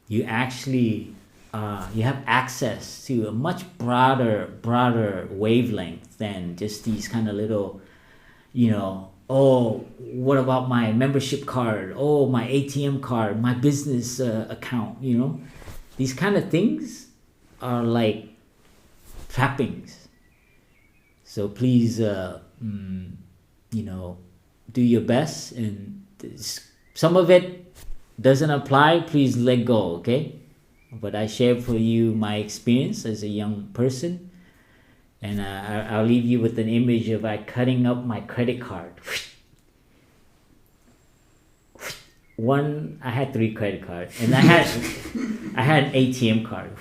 You actually you have access to a much broader wavelength than just these kind of little, oh, what about my membership card? Oh, my ATM card, my business account, These kind of things are like trappings. So please, do your best. And some of it doesn't apply, please let go, okay? But I share for you my experience as a young person. And I'll leave you with an image of cutting up my credit card. I had 3 credit cards, and I had an ATM card.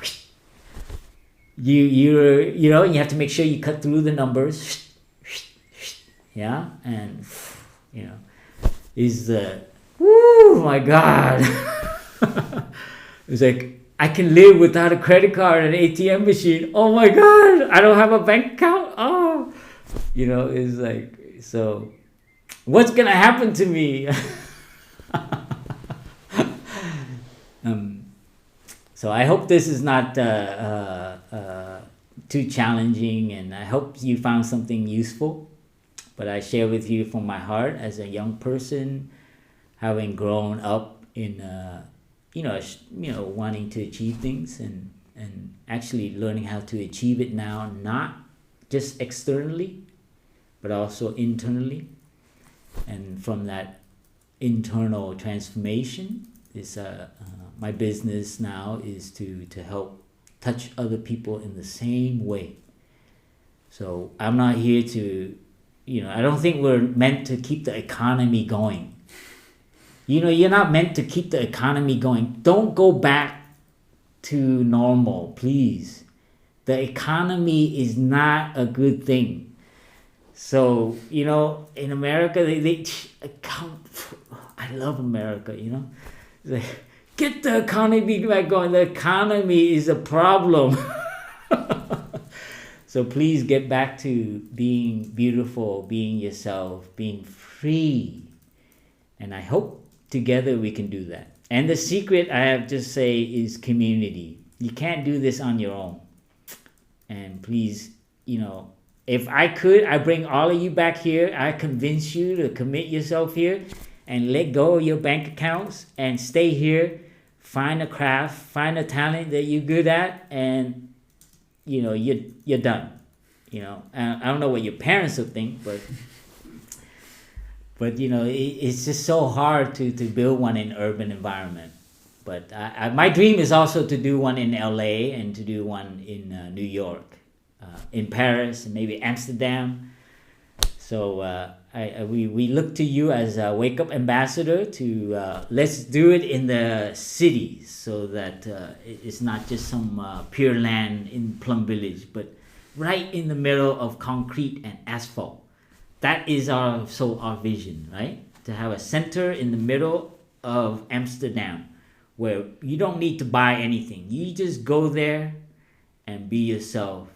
You have to make sure you cut through the numbers. Yeah, and is the woo my God. It's like I can live without a credit card and an ATM machine. Oh my God, I don't have a bank account. Oh, it's like, so what's gonna happen to me? So I hope this is not too challenging, and I hope you found something useful. But I share with you from my heart as a young person, having grown up in wanting to achieve things and actually learning how to achieve it now, not just externally, but also internally. And from that internal transformation is my business now is to help touch other people in the same way. So I'm not here to, I don't think we're meant to keep the economy going. You're not meant to keep the economy going. Don't go back to normal, please. the economy is not a good thing. So, you know, in America, they I love America, you know. They, get the economy back going. The economy is a problem. So please get back to being beautiful, being yourself, being free. And I hope together we can do that. And the secret, I have to say, is community. You can't do this on your own. And please, you know, if I could, I bring all of you back here. I convince you to commit yourself here and let go of your bank accounts and stay here. Find a craft, find a talent that you're good at, and you know, you're done. You know, I don't know what your parents will think, but you know, it's just so hard to build one in urban environment. But my dream is also to do one in LA and to do one in New York, in Paris, and maybe Amsterdam. So we look to you as a Wake Up ambassador to let's do it in the cities, so that it's not just some pure land in Plum Village, but right in the middle of concrete and asphalt. That is our vision, right? To have a center in the middle of Amsterdam where you don't need to buy anything. You just go there and be yourself,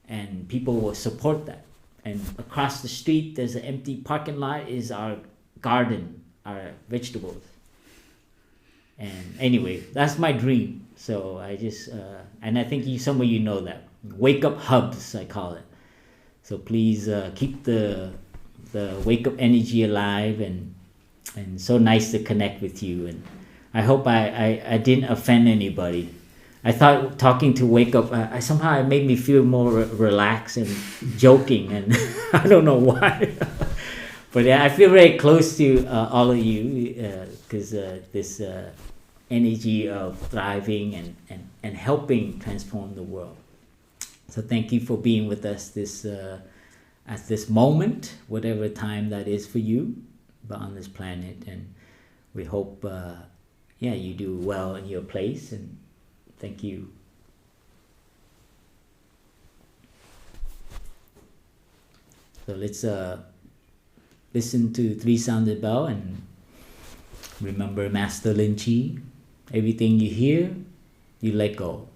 and people will support that. And across the street, there's an empty parking lot, is our garden, our vegetables. And anyway, that's my dream. So I just, and I think some of you know that. Wake Up hubs, I call it. So please keep the Wake Up energy alive, and so nice to connect with you. And I hope I didn't offend anybody. I thought talking to Wake Up, somehow it made me feel more relaxed and joking, and I don't know why. But yeah, I feel very close to all of you, because this energy of thriving and helping transform the world. So thank you for being with us at this moment, whatever time that is for you, but on this planet. And we hope, you do well in your place. And thank you. So let's listen to 3-sounded bell and remember Master Lin Chi. Everything you hear, you let go.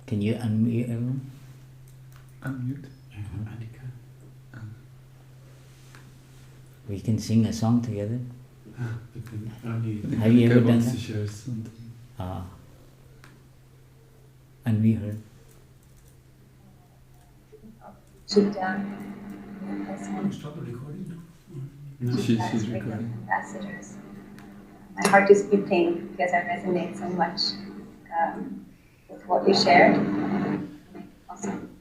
Can you unmute everyone? Unmute? Annika. We can sing a song together. Have you ever done that? To share something. Unmute her. Sit down. Stop the recording now. No, Chief she's Radio recording. Ambassadors. My heart is beating because I resonate so much with what you shared. Awesome.